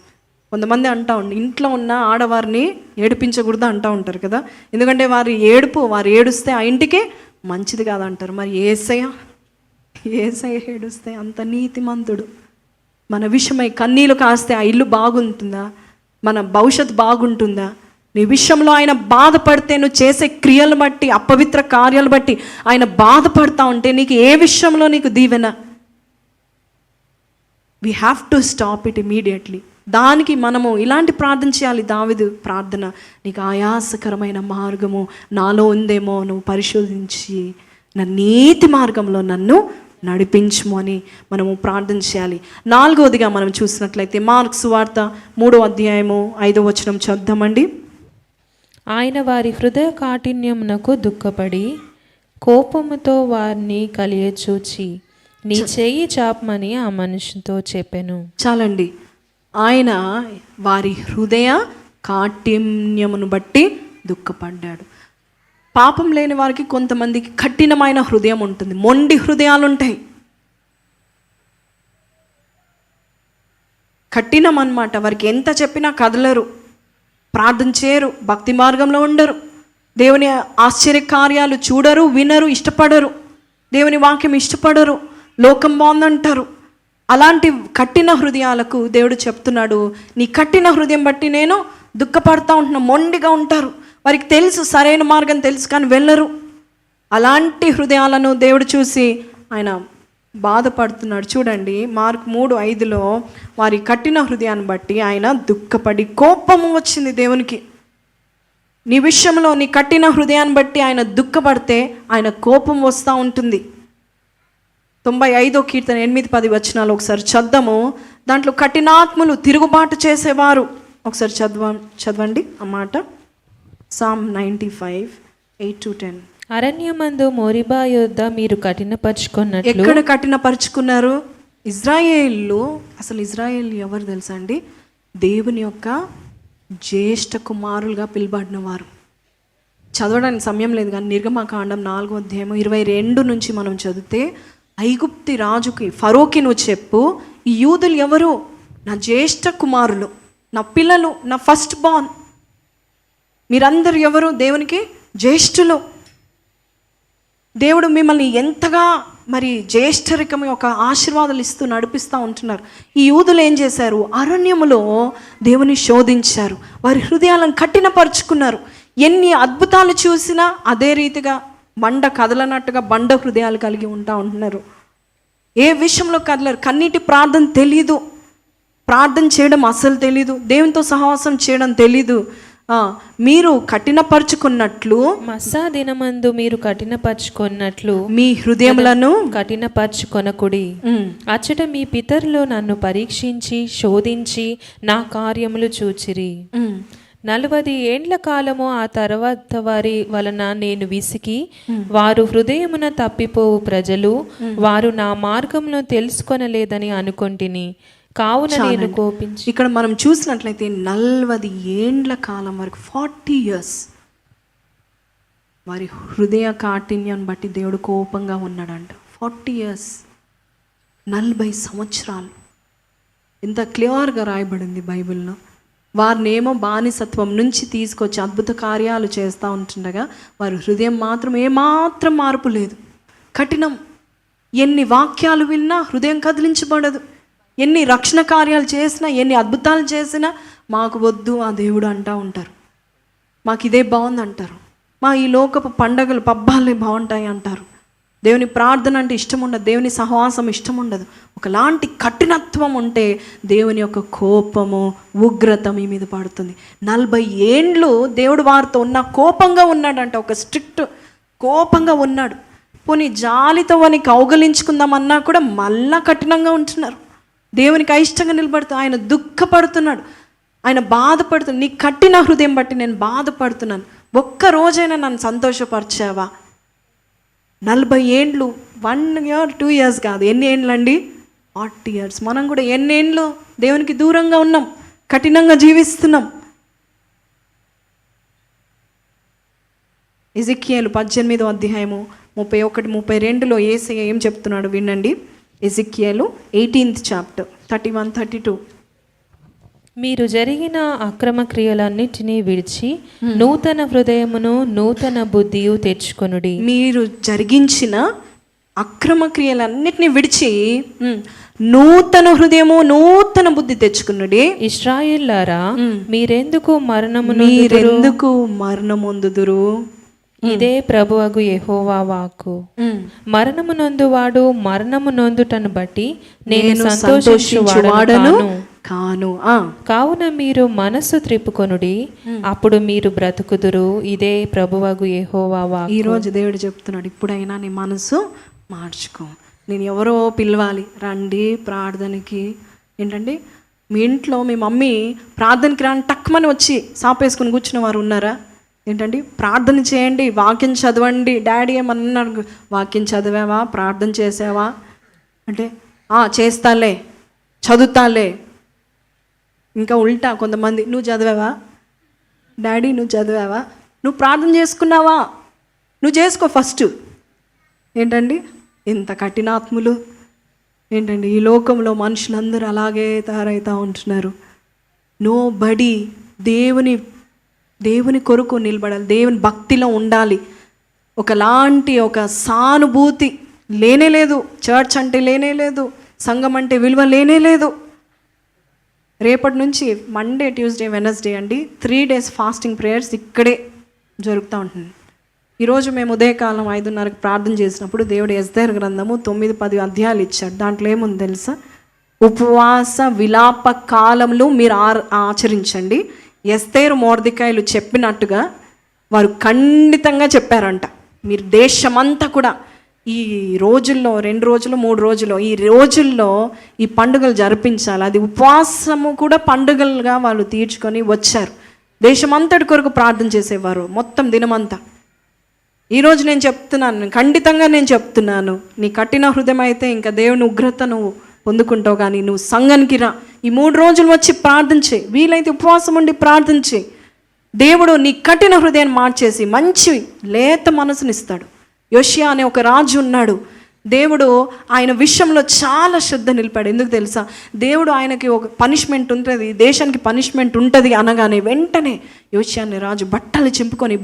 కొంతమంది అంటూ ఇంట్లో ఉన్న ఆడవారిని ఏడిపించకూడదు అంటూ ఉంటారు కదా, ఎందుకంటే వారు ఏడుస్తే ఆ ఇంటికి మంచిది కాదంటారు. మరి యేసయ్య ఏడుస్తే అంత నీతిమంతుడు. మన విషయమై కన్నీళ్ళు కాస్తే ఆ ఇల్లు బాగుంటుందా? మన భవిష్యత్తు బాగుంటుందా? నీ విషయంలో ఆయన బాధపడితే, నువ్వు చేసే క్రియలు బట్టి, అపవిత్ర కార్యాలు బట్టి ఆయన బాధపడతా ఉంటే నీకు ఏ విషయంలో నీకు దీవెన? We have to stop it immediately. దానికి మనము ఇలాంటి ప్రార్థన చేయాలి. దావీదు ప్రార్థన, నీకు ఆయాసకరమైన మార్గము నాలో ఉందేమో నువ్వు పరిశోధించి నా నీతి మార్గంలో నన్ను నడిపించుము అని మనము ప్రార్థన చేయాలి. 4వదిగా మనం చూసినట్లయితే మార్కు సువార్త 3వ అధ్యాయము 5వ వచనం చదువుదామండి. ఆయన వారి హృదయ కాఠిన్యమునకు దుఃఖపడి కోపముతో వారిని కలియచూచి నీ చెయ్యి చాపమని ఆ మనిషితో చెప్పెను. చాలండి. ఆయన వారి హృదయ కాఠిన్యమును బట్టి దుఃఖపడ్డాడు. పాపం లేని వారికి కొంతమందికి కఠినమైన హృదయం ఉంటుంది, మొండి హృదయాలు ఉంటాయి. కఠినం అన్నమాట. వారికి ఎంత చెప్పినా కదలరు, ప్రార్థన చేయరు, భక్తి మార్గంలో ఉండరు, దేవుని ఆశ్చర్య కార్యాలు చూడరు, వినరు, ఇష్టపడరు, దేవుని వాక్యం ఇష్టపడరు, లోకం బాగుందంటారు. అలాంటి కఠిన హృదయాలకు దేవుడు చెప్తున్నాడు, నీ కఠిన హృదయం బట్టి నేను దుఃఖపడతా ఉంటున్నా. మొండిగా ఉంటారు, వారికి తెలుసు సరైన మార్గం తెలుసు కానీ వెళ్ళరు. అలాంటి హృదయాలను దేవుడు చూసి ఆయన బాధపడుతున్నాడు. చూడండి మార్కు 3:5లో వారి కఠిన హృదయాన్ని బట్టి ఆయన దుఃఖపడి, కోపము వచ్చింది దేవునికి. నీ విషయంలో నీ కఠిన హృదయాన్ని బట్టి ఆయన దుఃఖపడితే ఆయన కోపం వస్తూ ఉంటుంది. 95వ కీర్తన 8-10 వచనాలు ఒకసారి చద్దాము. దాంట్లో కఠినాత్ములు తిరుగుబాటు చేసేవారు. ఒకసారి చదవండి ఆ మాట. Psalm 95:8-10. అరణ్యమందు మోరిబా యొద్ద మీరు కఠినపరుచుకున్నట్లు. ఎక్కడ కఠినపరుచుకున్నారు? ఇజ్రాయేలు. అసలు ఇజ్రాయేల్ ఎవరు తెలుసా అండి? దేవుని యొక్క జ్యేష్ఠ కుమారులుగా పిలువబడిన వారు. చదవడానికి సమయం లేదు కానీ నిర్గమకాండం 4వ అధ్యాయం 22 నుంచి మనం చదివితే, ఐగుప్తి రాజుకి, ఫరోకి నువ్వు చెప్పు, ఈ యూదులు ఎవరు? నా జ్యేష్ఠ కుమారులు, నా పిల్లలు, నా ఫస్ట్ బార్న్. మీరందరూ ఎవరు? దేవునికి జ్యేష్ఠులు. దేవుడు మిమ్మల్ని ఎంతగా మరి జ్యేష్ఠరికం యొక్క ఆశీర్వాదాలు ఇస్తూ నడిపిస్తూ ఉంటున్నారు. ఈ యూదులు ఏం చేశారు? అరణ్యములో దేవుని శోధించారు, వారి హృదయాలను కఠినపరుచుకున్నారు. ఎన్ని అద్భుతాలు చూసినా అదే రీతిగా బండ కదలనట్టుగా బండ హృదయాలు కలిగి ఉంటున్నారు. ఏ విషయంలో కదలరు. కన్నీటి ప్రార్థన తెలీదు, ప్రార్థన చేయడం అసలు తెలీదు, దేవునితో సహవాసం చేయడం తెలీదు. మీరు కఠినపరుచుకున్నట్లు, మస్సా దినమందు మీరు కఠినపరుచుకున్నట్లు మీ హృదయములను కఠినపరుచుకొనకుడి. అచ్చట మీ పితరులు నన్ను పరీక్షించి శోధించి నా కార్యములు చూచిరి. 40 ఏండ్ల కాలము ఆ తర్వాత వారి వలన నేను విసికి, వారు హృదయమున తప్పిపోవు ప్రజలు, వారు నా మార్గమును తెలుసుకొనలేదని అనుకొంటిని. కావున నేను కోపించి. ఇక్కడ మనం చూసినట్లయితే 40 ఏండ్ల కాలం వరకు 40 years వారి హృదయ కాఠిన్యాన్ని బట్టి దేవుడు కోపంగా ఉన్నాడంట. 40 years, 40 సంవత్సరాలు. ఇంత క్లియర్గా రాయబడింది బైబిల్లో. వారినేమో బానిసత్వం నుంచి తీసుకొచ్చి అద్భుత కార్యాలు చేస్తూ ఉంటుండగా వారి హృదయం మాత్రం ఏమాత్రం మార్పు లేదు, కఠినం. ఎన్ని వాక్యాలు విన్నా హృదయం కదిలించబడదు. ఎన్ని రక్షణ కార్యాలు చేసినా, ఎన్ని అద్భుతాలు చేసినా మాకు వద్దు ఆ దేవుడు అంటూ ఉంటారు. మాకు ఇదే బాగుంది అంటారు. మా ఈ లోకపు పండగలు పబ్బాలే బాగుంటాయి అంటారు. దేవుని ప్రార్థన అంటే ఇష్టం ఉండదు, దేవుని సహవాసం ఇష్టం ఉండదు. ఒకలాంటి కఠినత్వం ఉంటే దేవుని యొక్క కోపము, ఉగ్రత మీ మీద పడుతుంది. 40 ఏండ్లు దేవుడు వారితో ఉన్న కోపంగా ఉన్నాడంట. ఒక స్ట్రిక్ట్ కోపంగా ఉన్నాడు. పోనీ జాలితో వాని కౌగలించుకుందామన్నా కూడా మళ్ళా కఠినంగా ఉంటున్నారు. దేవునికి అయిష్టంగా నిలబడుతూ ఆయన దుఃఖపడుతున్నాడు, ఆయన బాధపడుతున్నాడు. నీ కఠిన హృదయం బట్టి నేను బాధపడుతున్నాను, ఒక్క రోజైనా నన్ను సంతోషపరిచావా? 40 ఏండ్లు, 1 year 2 years కాదు. ఎన్ని ఏండ్లు అండి? 40 years. మనం కూడా ఎన్ని ఏండ్లు దేవునికి దూరంగా ఉన్నాం, కఠినంగా జీవిస్తున్నాం. ఎజిక్యేలు 18వ అధ్యాయము 31-32లో యేసయ్య ఏం చెప్తున్నాడు వినండి. ఎజిక్యేలు 18th chapter 31-32. మీరు జరిగిన అక్రమ క్రియలన్నిటినీ విడిచి నూతన హృదయమును నూతన బుద్ధియు తెచ్చుకొనుడి. మీరు జరిగించిన అక్రమ క్రియలన్నిటినీ విడిచి నూతన హృదయము నూతన బుద్ధి తెచ్చుకున్నది. ఇశ్రాయేల్లారా మీరెందుకు మీరెందుకు మరణమొందుదురు? ఇదే ప్రభువగు యెహోవా వాక్కు. మరణము నొందువాడు మరణము నొందుటను బట్టి నేను సంతోషించువాడను కాను. కావున మీరు మనస్సు త్రిప్పుకొనుడి, అప్పుడు మీరు బ్రతుకుదురు. ఇదే ప్రభువగు యెహోవా వాక్కు. ఈ రోజు దేవుడు చెప్తున్నాడు, ఇప్పుడైనా నీ మనసు మార్చుకో. నేను ఎవరో పిలవాలి, రండి ప్రార్థనకి. ఏంటండి, మీ ఇంట్లో మీ మమ్మీ ప్రార్థనకి రాని టక్మని వచ్చి సాపేసుకుని కూర్చున్న వారు ఉన్నారా? ఏంటండి, ప్రార్థన చేయండి, వాక్యం చదవండి. డాడీ ఏమన్నాడు, వాక్యం చదివావా, ప్రార్థన చేసావా అంటే చేస్తాలే, చదువుతాలే. ఇంకా ఉల్టా కొంతమంది, నువ్వు చదివావా డాడీ, నువ్వు చదివావా, నువ్వు ప్రార్థన చేసుకున్నావా, నువ్వు చేసుకో ఫస్ట్. ఏంటండి, ఎంత కఠినాత్ములు. ఏంటండి, ఈ లోకంలో మనుషులందరూ అలాగే తయారవుతూ ఉంటున్నారు. నో బడి దేవుని కొరకు నిలబడాలి, దేవుని భక్తిలో ఉండాలి. ఒకలాంటి ఒక సానుభూతి లేనే లేదు. చర్చ్ అంటే లేనే లేదు, సంఘం అంటే విలువ లేనే లేదు. రేపటి నుంచి మండే, ట్యూస్డే, వెనస్డే అండి 3 days ఫాస్టింగ్ ప్రేయర్స్ ఇక్కడే జరుగుతూ ఉంటుంది. ఈరోజు మేము ఉదయకాలం 5:30కి ప్రార్థన చేసినప్పుడు దేవుడు ఎస్తేరు గ్రంథము 9-10 అధ్యాయాలు ఇచ్చాడు. దాంట్లో ఏముంది తెలుసా? ఉపవాస విలాప కాలంలో మీరు ఆచరించండి. ఎస్తేరు మొర్దెకాయిలు చెప్పినట్టుగా వారు ఖండితంగా చెప్పారంట. మీరు దేశమంతా కూడా ఈ రోజుల్లో 2 రోజులు 3 రోజులు ఈ రోజుల్లో ఈ పండుగలు జరిపించాలి. అది ఉపవాసము కూడా పండుగలుగా వాళ్ళు తీర్చుకొని వచ్చారు. దేశమంతటి కొరకు ప్రార్థన చేసేవారు మొత్తం దినమంతా. ఈరోజు నేను చెప్తున్నాను, ఖండితంగా నేను చెప్తున్నాను, నీ కఠిన హృదయం అయితే ఇంకా దేవుని ఉగ్రత నువ్వు పొందుకుంటావు. కానీ నువ్వు సంఘానికి రా, ఈ 3 రోజులు వచ్చి ప్రార్థన చేయి, వీలైతే ఉపవాసం ఉండి ప్రార్థన చేయి. దేవుడు నీ కఠిన హృదయాన్ని మార్చేసి మంచి లేత మనసునిస్తాడు. యోషియా అనే ఒక రాజు ఉన్నాడు. దేవుడు ఆయన విషయంలో చాలా శ్రద్ధ నిలిపాడు. ఎందుకు తెలుసా? దేవుడు ఆయనకి ఒక పనిష్మెంట్ ఉంటుంది, దేశానికి పనిష్మెంట్ ఉంటుంది అనగానే వెంటనే యోషియా అనే రాజు బట్టలు చింపుకొని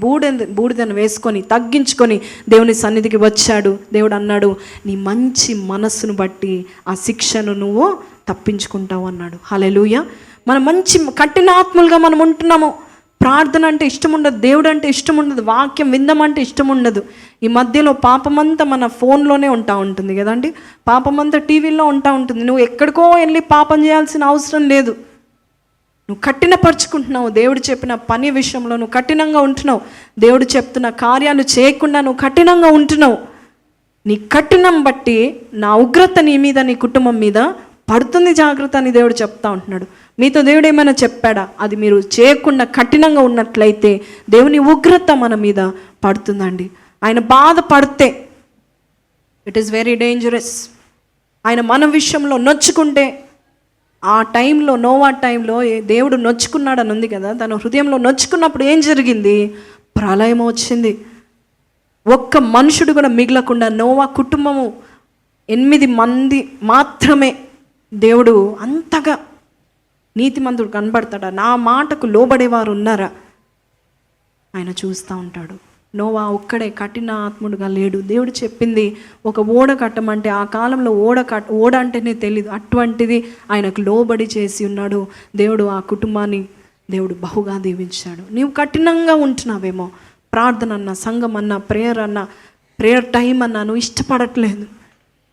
బూడిదను వేసుకొని తగ్గించుకొని దేవుని సన్నిధికి వచ్చాడు. దేవుడు అన్నాడు, నీ మంచి మనస్సును బట్టి ఆ శిక్షను నువ్వు తప్పించుకుంటావు అన్నాడు. హల్లెలూయా. మనం మంచి కఠినాత్ములుగా మనం ఉంటున్నాము. ప్రార్థన అంటే ఇష్టం ఉండదు, దేవుడు అంటే ఇష్టం ఉండదు, వాక్యం విందామంటే ఇష్టం ఉండదు. ఈ మధ్యలో పాపమంతా మన ఫోన్లోనే ఉంటా ఉంటుంది కదండి, పాపమంతా టీవీలో ఉంటా ఉంటుంది. నువ్వు ఎక్కడికో వెళ్ళి పాపం చేయాల్సిన అవసరం లేదు. నువ్వు కఠినపరుచుకుంటున్నావు. దేవుడు చెప్పిన పని విషయంలో నువ్వు కఠినంగా ఉంటున్నావు. దేవుడు చెప్తున్న కార్యాలు చేయకుండా నువ్వు కఠినంగా ఉంటున్నావు. నీ కఠినం బట్టి నా ఉగ్రత నీ మీద, నీ కుటుంబం మీద పడుతుంది, జాగ్రత్త అని దేవుడు చెప్తా ఉంటున్నాడు. మీతో దేవుడు ఏమైనా చెప్పాడా? అది మీరు చేయకుండా కఠినంగా ఉన్నట్లయితే దేవుని ఉగ్రత మన మీద పడుతుందండి. ఆయన బాధపడితే ఇట్ ఈస్ వెరీ డేంజరస్. ఆయన మన విషయంలో నొచ్చుకుంటే, ఆ టైంలో నోవా టైంలో దేవుడు నొచ్చుకున్నాడని ఉంది కదా, తన హృదయంలో నొచ్చుకున్నప్పుడు ఏం జరిగింది? ప్రళయం వచ్చింది. ఒక్క మనుషుడు కూడా మిగలకుండా నోవా కుటుంబము 8 మంది మాత్రమే. దేవుడు అంతగా నీతిమంతుడు కనబడతాడా? నా మాటకు లోబడేవారు ఉన్నారా? ఆయన చూస్తూ ఉంటాడు. నోవా ఒక్కడే కఠిన ఆత్ముడుగా లేడు. దేవుడు చెప్పింది ఒక ఓడ కట్టమంటే, ఆ కాలంలో ఓడ అంటేనే తెలియదు, అటువంటిది ఆయనకు లోబడి చేసి ఉన్నాడు. దేవుడు ఆ కుటుంబాన్ని దేవుడు బహుగా దీవించాడు. నీవు కఠినంగా ఉంటున్నావేమో, ప్రార్థన అన్నా, సంఘం అన్నా, ప్రేయర్ టైం అన్నా నువ్వు ఇష్టపడట్లేదు.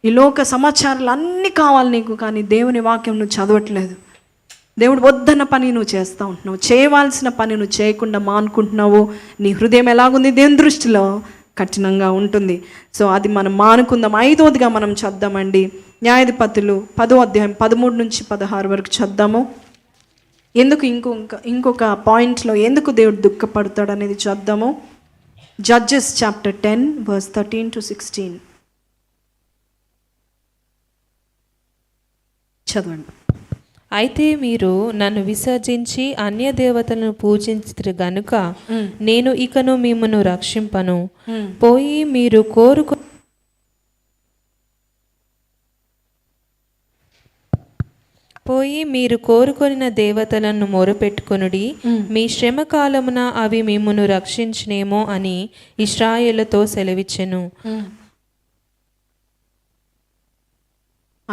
ఈ లోక సమాచారాలు అన్నీ కావాలి నీకు, కానీ దేవుని వాక్యం నువ్వు చదవట్లేదు. దేవుడు వద్దన్న పని నువ్వు చేస్తూ ఉంటున్నావు, చేయవలసిన పని నువ్వు చేయకుండా మానుకుంటున్నావు. నీ హృదయం ఎలాగుంది? దేవుని దృష్టిలో కఠినంగా ఉంటుంది. సో అది మనం మానుకుందాం. 5వదిగా మనం చద్దామండి, న్యాయాధిపతులు 10వ అధ్యాయం 13-16 వరకు చద్దాము. ఎందుకు ఇంకొక పాయింట్లో ఎందుకు దేవుడు దుఃఖపడతాడు అనేది చద్దాము. జడ్జెస్ చాప్టర్ 10 verse 13-16 చదవండి. అయితే మీరు నన్ను విసర్జించి అన్య దేవతలను పూజించితిరి గనుక నేను ఇకను మిమ్మును రక్షింపను. పోయి మీరు కోరుకొనిన దేవతలను మొరపెట్టుకొనుడి, మీ శ్రమ కాలమున అవి మిమ్మును రక్షించునేమో అని ఇశ్రాయేలుతో సెలవిచ్చెను.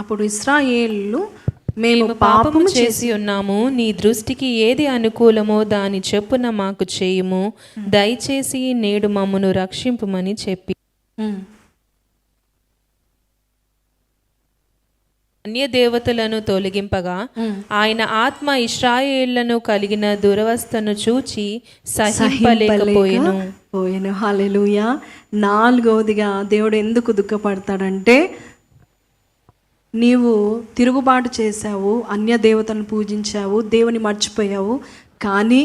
అప్పుడు ఇశ్రాయేలు మేము మేము పాపము చేసి ఉన్నాము, నీ దృష్టికి ఏది అనుకూలమో దాని చెప్పున మాకు చేయుము, దయచేసి నేడు మమ్మను రక్షింపుమని చెప్పి ఉమ్, అన్య దేవతలను తొలగింపగా ఆయన ఆత్మ ఇశ్రాయేళ్లను కలిగిన దురవస్థను చూచి సహింపలేకపోయెను. పోయాను. హల్లెలూయా. నాలుగవదిగా దేవుడు ఎందుకు దుఃఖపడతాడంటే, నీవు తిరుగుబాటు చేశావు, అన్య దేవతలను పూజించావు, దేవుని మర్చిపోయావు. కానీ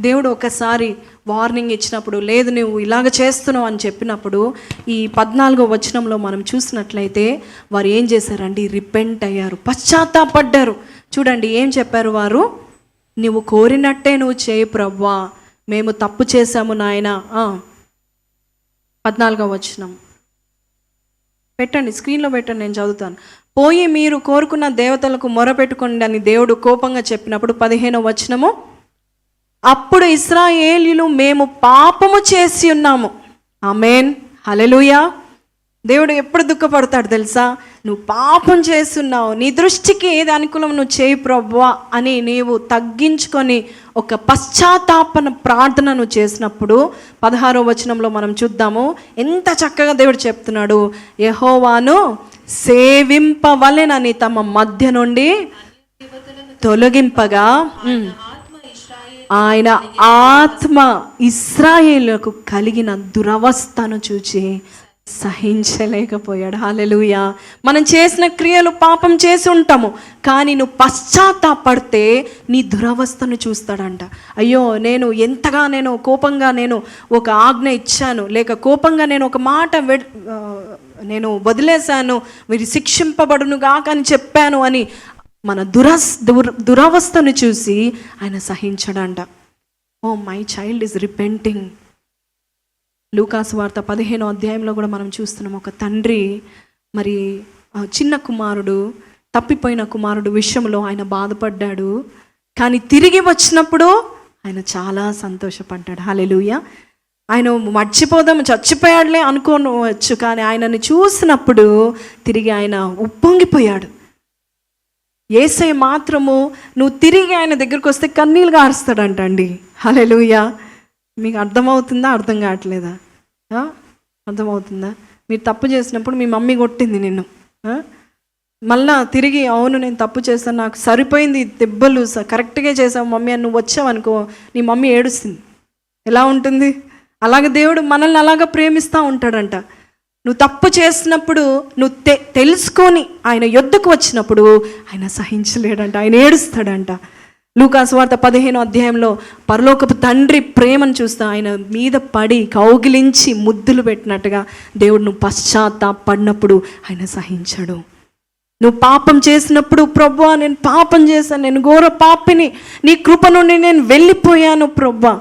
దేవుడు ఒకసారి వార్నింగ్ ఇచ్చినప్పుడు, లేదు నువ్వు ఇలాగ చేస్తున్నావు అని చెప్పినప్పుడు, ఈ 14వ వచనంలో మనం చూసినట్లయితే వారు ఏం చేశారండి? రిపెంట్ అయ్యారు, పశ్చాత్తాపడ్డారు. చూడండి ఏం చెప్పారు వారు? నువ్వు కోరినట్టే నువ్వు చేయి ప్రభువా, మేము తప్పు చేశాము నాయనా. 14వ వచనం పెట్టండి, స్క్రీన్లో పెట్టండి, నేను చదువుతాను. పోయి మీరు కోరుకున్న దేవతలకు మొరపెట్టుకోండి అని దేవుడు కోపంగా చెప్పినప్పుడు 15వ వచనము, అప్పుడు ఇశ్రాయేలీయులు మేము పాపము చేసి ఉన్నాము. ఆమేన్, హల్లెలూయా. దేవుడు ఎప్పుడు దుఃఖపడతాడు తెలుసా? నువ్వు పాపం చేస్తున్నావు, నీ దృష్టికి ఏది అనుకూలం నువ్వు చేయి ప్రభువా అని నీవు తగ్గించుకొని ఒక పశ్చాత్తాపన ప్రార్థన నువ్వు చేసినప్పుడు 16వ వచనంలో మనం చూద్దాము ఎంత చక్కగా దేవుడు చెప్తున్నాడు. యెహోవాను సేవింపవలెనని తమ మధ్య నుండి తొలగింపగా ఆయన ఆత్మ ఇశ్రాయేలుకు కలిగిన దురవస్థను చూచి సహించలేకపోయాడు. హల్లెలూయా. మనం చేసిన క్రియలు పాపం చేసి ఉంటాము, కానీ నువ్వు పశ్చాత్తాపడితే నీ దురవస్థను చూస్తాడంట. అయ్యో నేను ఎంతగా నేను కోపంగా నేను ఒక ఆజ్ఞ ఇచ్చాను, లేక కోపంగా నేను ఒక మాట నేను వదిలేశాను, మీరు శిక్షింపబడును గాక అని చెప్పాను అని మన దురవస్థను చూసి ఆయన సహించడంట. Oh my child is repenting. లూకాసు వార్త 15వ అధ్యాయంలో కూడా మనం చూస్తున్నాం, ఒక తండ్రి మరి చిన్న కుమారుడు, తప్పిపోయిన కుమారుడు విషయంలో ఆయన బాధపడ్డాడు, కానీ తిరిగి వచ్చినప్పుడు ఆయన చాలా సంతోషపడ్డాడు. హల్లెలూయా. ఆయన మర్చిపోదాము, చచ్చిపోయాడులే అనుకోవచ్చు, కానీ ఆయనని చూసినప్పుడు తిరిగి ఆయన ఉప్పొంగిపోయాడు. యేసయ్య మాత్రము నువ్వు తిరిగి ఆయన దగ్గరికి వస్తే కన్నీళ్ళు గారుస్తాడంట అండి. హల్లెలూయా. మీకు అర్థమవుతుందా? అర్థం కావట్లేదా? అర్థమవుతుందా? మీరు తప్పు చేసినప్పుడు మీ మమ్మీ కొట్టింది నిన్ను, మళ్ళా తిరిగి అవును నేను తప్పు చేస్తాను, నాకు సరిపోయింది దెబ్బలు, కరెక్ట్గా చేసావు మమ్మీ అని నువ్వు వచ్చావు అనుకో, నీ మమ్మీ ఏడుస్తుంది. ఎలా ఉంటుంది? అలాగ దేవుడు మనల్ని అలాగ ప్రేమిస్తూ ఉంటాడంట. నువ్వు తప్పు చేసినప్పుడు నువ్వు తెలుసుకొని ఆయన యొద్దకు వచ్చినప్పుడు ఆయన సహించలేడంట, ఆయన ఏడుస్తాడంట. లూకాసు వార్త 15వ అధ్యాయంలో పరలోకపు తండ్రి ప్రేమను చూస్తా ఆయన మీద పడి కౌగిలించి ముద్దులు పెట్టినట్టుగా దేవుడు నువ్వు పశ్చాత్తాపడినప్పుడు ఆయన సహించడు. నువ్వు పాపం చేసినప్పుడు ప్రభువా నేను పాపం చేశాను, నేను ఘోర పాపిని, నీ కృప నుండి నేను వెళ్ళిపోయాను ప్రభువా,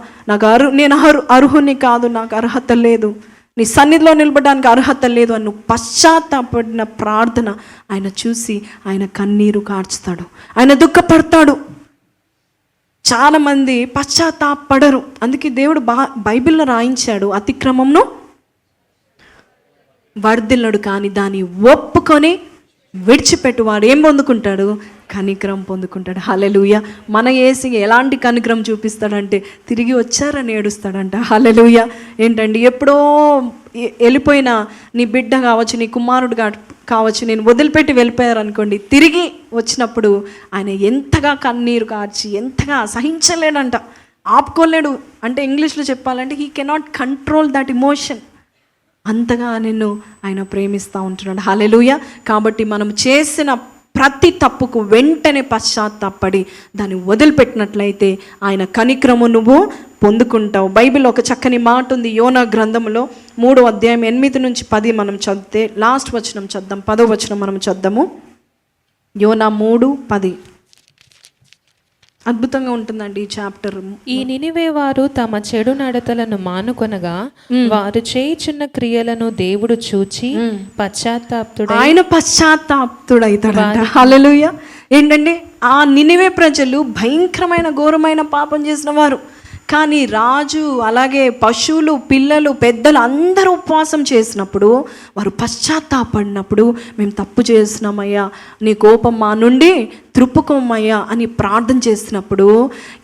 నేను అర్హుని కాదు, నాకు అర్హత లేదు, నీ సన్నిధిలో నిలబడడానికి అర్హత లేదు అని నువ్వు పశ్చాత్తాపడిన ప్రార్థన ఆయన చూసి ఆయన కన్నీరు కార్చుతాడు, ఆయన దుఃఖపడతాడు. చాలామంది పశ్చాత్తాపడరు. అందుకే దేవుడు బైబిల్లో రాయించాడు, అతిక్రమంను వర్ధిల్లడు, కానీ దాన్ని ఒప్పుకొని విడిచిపెట్టువాడు ఏం పొందుకుంటాడు? కనికరం పొందుకుంటాడు. హల్లెలూయా. మన యేసు ఎలాంటి కనికరం చూపిస్తాడంటే తిరిగి వచ్చారని ఏడుస్తాడంట. హల్లెలూయా. ఏంటండి, ఎప్పుడో వెళ్ళిపోయిన నీ బిడ్డ కావచ్చు, నీ కుమారుడు కావచ్చు, నేను వదిలిపెట్టి వెళ్ళిపోయారు అనుకోండి, తిరిగి వచ్చినప్పుడు ఆయన ఎంతగా కన్నీరు కార్చి ఎంతగా సహించలేడంట, ఆపుకోలేడు. అంటే ఇంగ్లీష్లో చెప్పాలంటే he cannot control that emotion. అంతగా నిన్ను ఆయన ప్రేమిస్తూ ఉంటున్నాడు. హల్లెలూయా. కాబట్టి మనం చేసిన ప్రతి తప్పుకు వెంటనే పశ్చాత్తాపడి దాన్ని వదిలిపెట్టినట్లయితే ఆయన కనికరము నువ్వు పొందుకుంటావు. బైబిల్లో ఒక చక్కని మాట ఉంది, యోనా గ్రంథంలో 3వ అధ్యాయం 8 నుంచి 10 మనం చదివితే లాస్ట్ వచనం చద్దాం, 10వ వచనం మనం చద్దాము. యోనా 3:10 అద్భుతంగా ఉంటుందండి ఈ చాప్టర్. ఈ నినివే వారు తమ చెడు నడతలను మానుకొనగా వారు చేయుచున్న క్రియలను దేవుడు చూచి ఆయన పశ్చాత్తాపుడైతాడంట. హల్లెలూయా. ఏంటంటే ఆ నినివే ప్రజలు భయంకరమైన ఘోరమైన పాపం చేసిన వారు, కానీ రాజు అలాగే పశువులు, పిల్లలు, పెద్దలు అందరూ ఉపవాసం చేసినప్పుడు, వారు పశ్చాత్తాపడినప్పుడు, మేము తప్పు చేసినామయ్యా, నీ కోపం మా నుండి త్రుప్పుకోమయ్యా అని ప్రార్థన చేసినప్పుడు,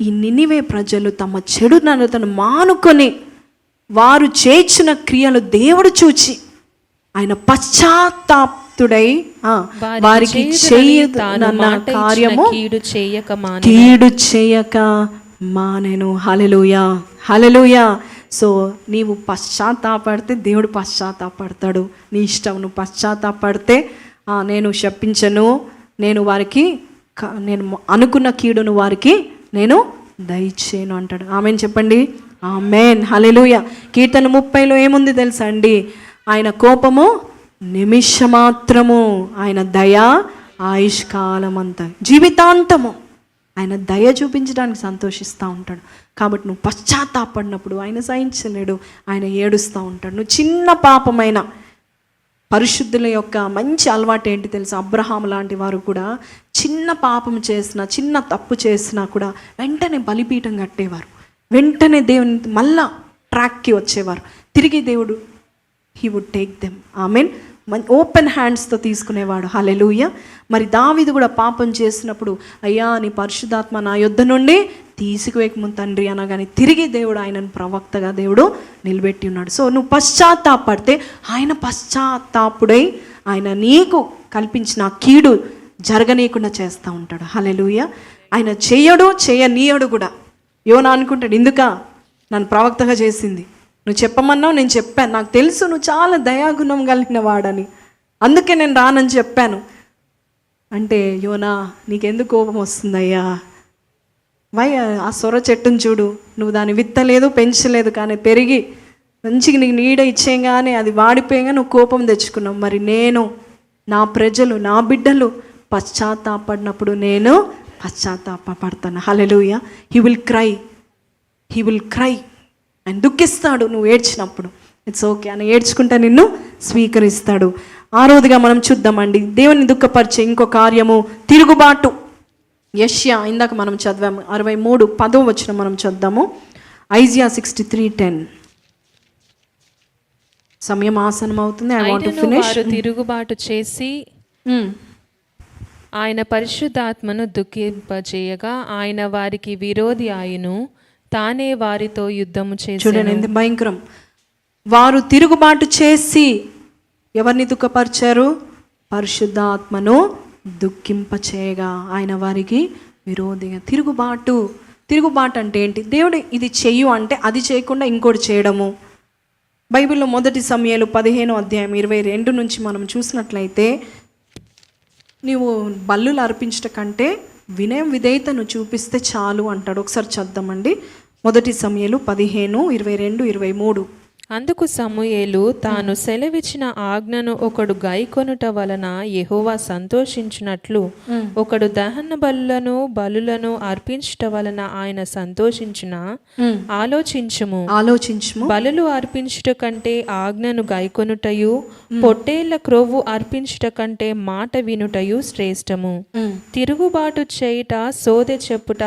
ఈ నినివే ప్రజలు తమ చెడు నడతను మానుకొని వారు చేసిన క్రియలు దేవుడు చూచి ఆయన పశ్చాత్తాప్తుడై వారికి చేయన కార్యము కీడు చేయక మానెను. హల్లెలూయా, హల్లెలూయా. సో నీవు పశ్చాత్తాపడితే దేవుడు పశ్చాత్తాపడతాడు. నీ ఇష్టం, నువ్వు పశ్చాత్తాపడితే నేను శపించను, నేను వారికి నేను అనుకున్న కీడును వారికి నేను దయచేయను అంటాడు. ఆమెన్ చెప్పండి, ఆమెన్, హల్లెలూయా. కీర్తన 30లో ఏముంది తెలుసా అండి? ఆయన కోపము నిమిషమాత్రము, ఆయన దయ ఆయుష్కాలం అంతా, జీవితాంతము ఆయన దయ చూపించడానికి సంతోషిస్తూ ఉంటాడు. కాబట్టి నువ్వు పశ్చాత్తాపడినప్పుడు ఆయన సహించలేడు, ఆయన ఏడుస్తూ ఉంటాడు. నువ్వు చిన్న పాపమైన, పరిశుద్ధుల యొక్క మంచి అలవాటు ఏంటి తెలుసా? అబ్రహాం లాంటి వారు కూడా చిన్న పాపం చేసినా, చిన్న తప్పు చేసినా కూడా వెంటనే బలిపీఠం కట్టేవారు, వెంటనే దేవుని మళ్ళా ట్రాక్కి వచ్చేవారు. తిరిగి దేవుడు he would take them. Amen. Open హ్యాండ్స్తో తీసుకునేవాడు. హల్లెలూయా. మరి దావీదు కూడా పాపం చేసినప్పుడు, అయ్యా నీ పరిశుద్ధాత్మ నా యొద్ద నుండి తీసుకువేకము తండ్రి అనగానే తిరిగి దేవుడు ఆయనను ప్రవక్తగా దేవుడు నిలబెట్టి ఉన్నాడు. సో నువ్వు పశ్చాత్తాపడితే ఆయన పశ్చాత్తాపుడై ఆయన నీకు కల్పించిన కీడు జరగనీయకుండా చేస్తూ ఉంటాడు. హల్లెలూయా. ఆయన చేయనీయడు కూడా. యోనా అనుకుంటాడు, ఎందుక నన్ను ప్రవక్తగా చేసింది, నువ్వు చెప్పమన్నావు, నేను చెప్పాను, నాకు తెలుసు నువ్వు చాలా దయాగుణం కలిగిన వాడని, అందుకే నేను రానని చెప్పాను అంటే, యోనా నీకెందుకు కోపం వస్తుందయ్యా? ఆ సొర చెట్టును చూడు, నువ్వు దాన్ని విత్తలేదు, పెంచలేదు, కానీ పెరిగి మంచిగా నీకు నీడ ఇచ్చేయగానే అది వాడిపోయాగా నువ్వు కోపం తెచ్చుకున్నావు. మరి నేను, నా ప్రజలు, నా బిడ్డలు పశ్చాత్తాపడినప్పుడు నేను పశ్చాత్తాపడతాను. హల్లెలూయా. హీ విల్ క్రై, ఆయన దుఃఖిస్తాడు నువ్వు ఏడ్చినప్పుడు. ఇట్స్ ఓకే, ఆయన ఏడ్చుకుంటే నిన్ను స్వీకరిస్తాడు. ఆరోదిగా మనం చూద్దామండి, దేవుని దుఃఖపరిచే ఇంకో కార్యము తిరుగుబాటు. యెషయా ఇందాక మనం చదివాము, 63:10 మనం చదుదాము. ఐజియా 63:10. సమయం ఆసనం అవుతుంది. I want to finish. తిరుగుబాటు చేసి ఆయన పరిశుద్ధాత్మను దుఃఖింపజేయగా ఆయన వారికి విరోధి ఆయను, తానే వారితో యుద్ధము చేసి. చూడండి ఎంత భయంకరం. వారు తిరుగుబాటు చేసి ఎవరిని దుఃఖపరిచారు? పరిశుద్ధాత్మను దుఃఖింపచేయగా ఆయన వారికి విరోధిగా. తిరుగుబాటు అంటే ఏంటి? దేవుడు ఇది చెయ్యు అంటే అది చేయకుండా ఇంకోటి చేయడము. బైబిల్లో 1 సమూయేలు 15:22 నుంచి మనం చూసినట్లయితే, నీవు బలులు అర్పించట కంటే వినయం విధేయతను చూపిస్తే చాలు అంటాడు. ఒకసారి చద్దామండి. 1 సమూయేలు 15:22-23. అందుకు సమూయేలు తాను సెలవిచ్చిన ఆజ్ఞను ఒకడు గైకొనుట వలన యెహోవా సంతోషించినట్లు ఒకడు దహన బలులను అర్పించుట వలన ఆయన సంతోషించిన ఆలోచించుము. బలులు అర్పించుట కంటే ఆజ్ఞను గైకొనుటయు, పొట్టేళ్ల క్రొవ్వు అర్పించుట కంటే మాట వినుటయు శ్రేష్టము. తిరుగుబాటు చేయుట సోదె చెప్పుట,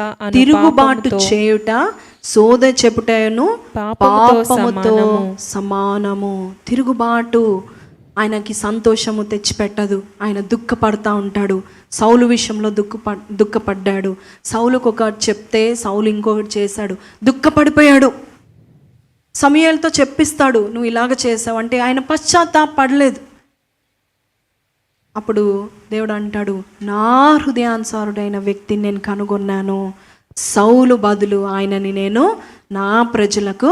సోద చెప్పుటను పాపముతో సమానము. తిరుగుబాటు ఆయనకి సంతోషము తెచ్చిపెట్టదు. ఆయన దుఃఖపడతా ఉంటాడు. సౌలు విషయంలో దుఃఖపడ్డాడు. సౌలుకు ఒకటి చెప్తే సౌలు ఇంకొకటి చేశాడు, దుఃఖపడిపోయాడు. సమూయేలుతో చెప్పిస్తాడు, నువ్వు ఇలాగ చేసావు అంటే ఆయన పశ్చాత్తాపడలేదు. అప్పుడు దేవుడు అంటాడు, నా హృదయానుసారుడైన వ్యక్తిని నేను కనుగొన్నాను, సౌలు బదులు ఆయనని నేను నా ప్రజలకు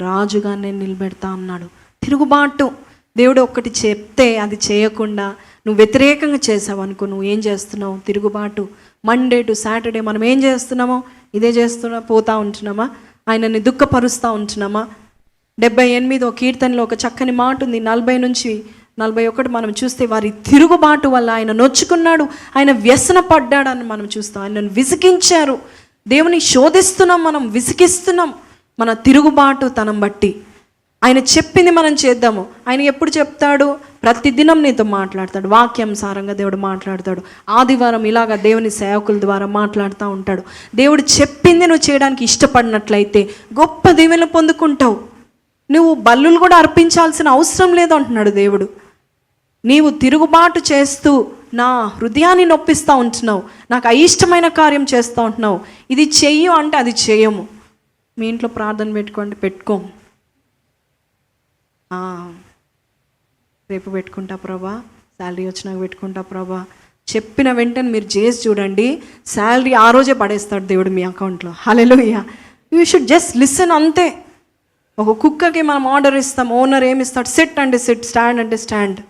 రాజుగా నేను నిలబెడతా అన్నాడు. తిరుగుబాటు. దేవుడు ఒక్కటి చెప్తే అది చేయకుండా నువ్వు వ్యతిరేకంగా చేసావు అనుకో, నువ్వు ఏం చేస్తున్నావు? తిరుగుబాటు. మండే టు సాటర్డే మనం ఏం చేస్తున్నామో ఇదే పోతా ఉంటున్నామా? ఆయనని దుఃఖపరుస్తూ ఉంటున్నామా? 78వ కీర్తనలో ఒక చక్కని మాట ఉంది, 40-41 మనం చూస్తే, వారి తిరుగుబాటు వల్ల ఆయన నొచ్చుకున్నాడు, ఆయన వ్యసన పడ్డాడని మనం చూస్తాం. ఆయనను విసిగించారు. దేవుని శోధిస్తున్నాం, మనం విసిగిస్తున్నాం మన తిరుగుబాటు తనం బట్టి. ఆయన చెప్పింది మనం చేద్దాము. ఆయన ఎప్పుడు చెప్తాడు? ప్రతిదినం నీతో మాట్లాడతాడు, వాక్యానుసారంగా దేవుడు మాట్లాడతాడు. ఆదివారం ఇలాగా దేవుని సేవకుల ద్వారా మాట్లాడుతూ ఉంటాడు. దేవుడు చెప్పింది నువ్వు చేయడానికి ఇష్టపడినట్లయితే గొప్ప దీవెనలు పొందుకుంటావు. నువ్వు బలులు కూడా అర్పించాల్సిన అవసరం లేదు అంటున్నాడు దేవుడు. నీవు తిరుగుబాటు చేస్తూ నా హృదయాన్ని నొప్పిస్తూ ఉంటున్నావు, నాకు అయిష్టమైన కార్యం చేస్తూ ఉంటున్నావు, ఇది చెయ్యు అంటే అది చేయము. మీ ఇంట్లో ప్రార్థన పెట్టుకోండి, పెట్టుకోము. రేపు పెట్టుకుంటా ప్రభా, శాలరీ వచ్చినాక పెట్టుకుంటా ప్రభా, చెప్పిన వెంటనే మీరు చేసి చూడండి, శాలరీ ఆ రోజే పడేస్తాడు దేవుడు మీ అకౌంట్లో. హల్లెలూయా. యూ షుడ్ జస్ట్ లిసన్, అంతే. ఒక కుక్కకి మనం ఆర్డర్ ఇస్తాం, ఓనర్ ఏమి ఇస్తాడు? సిట్ అంటే సిట్, స్టాండ్ అంటే స్టాండ్.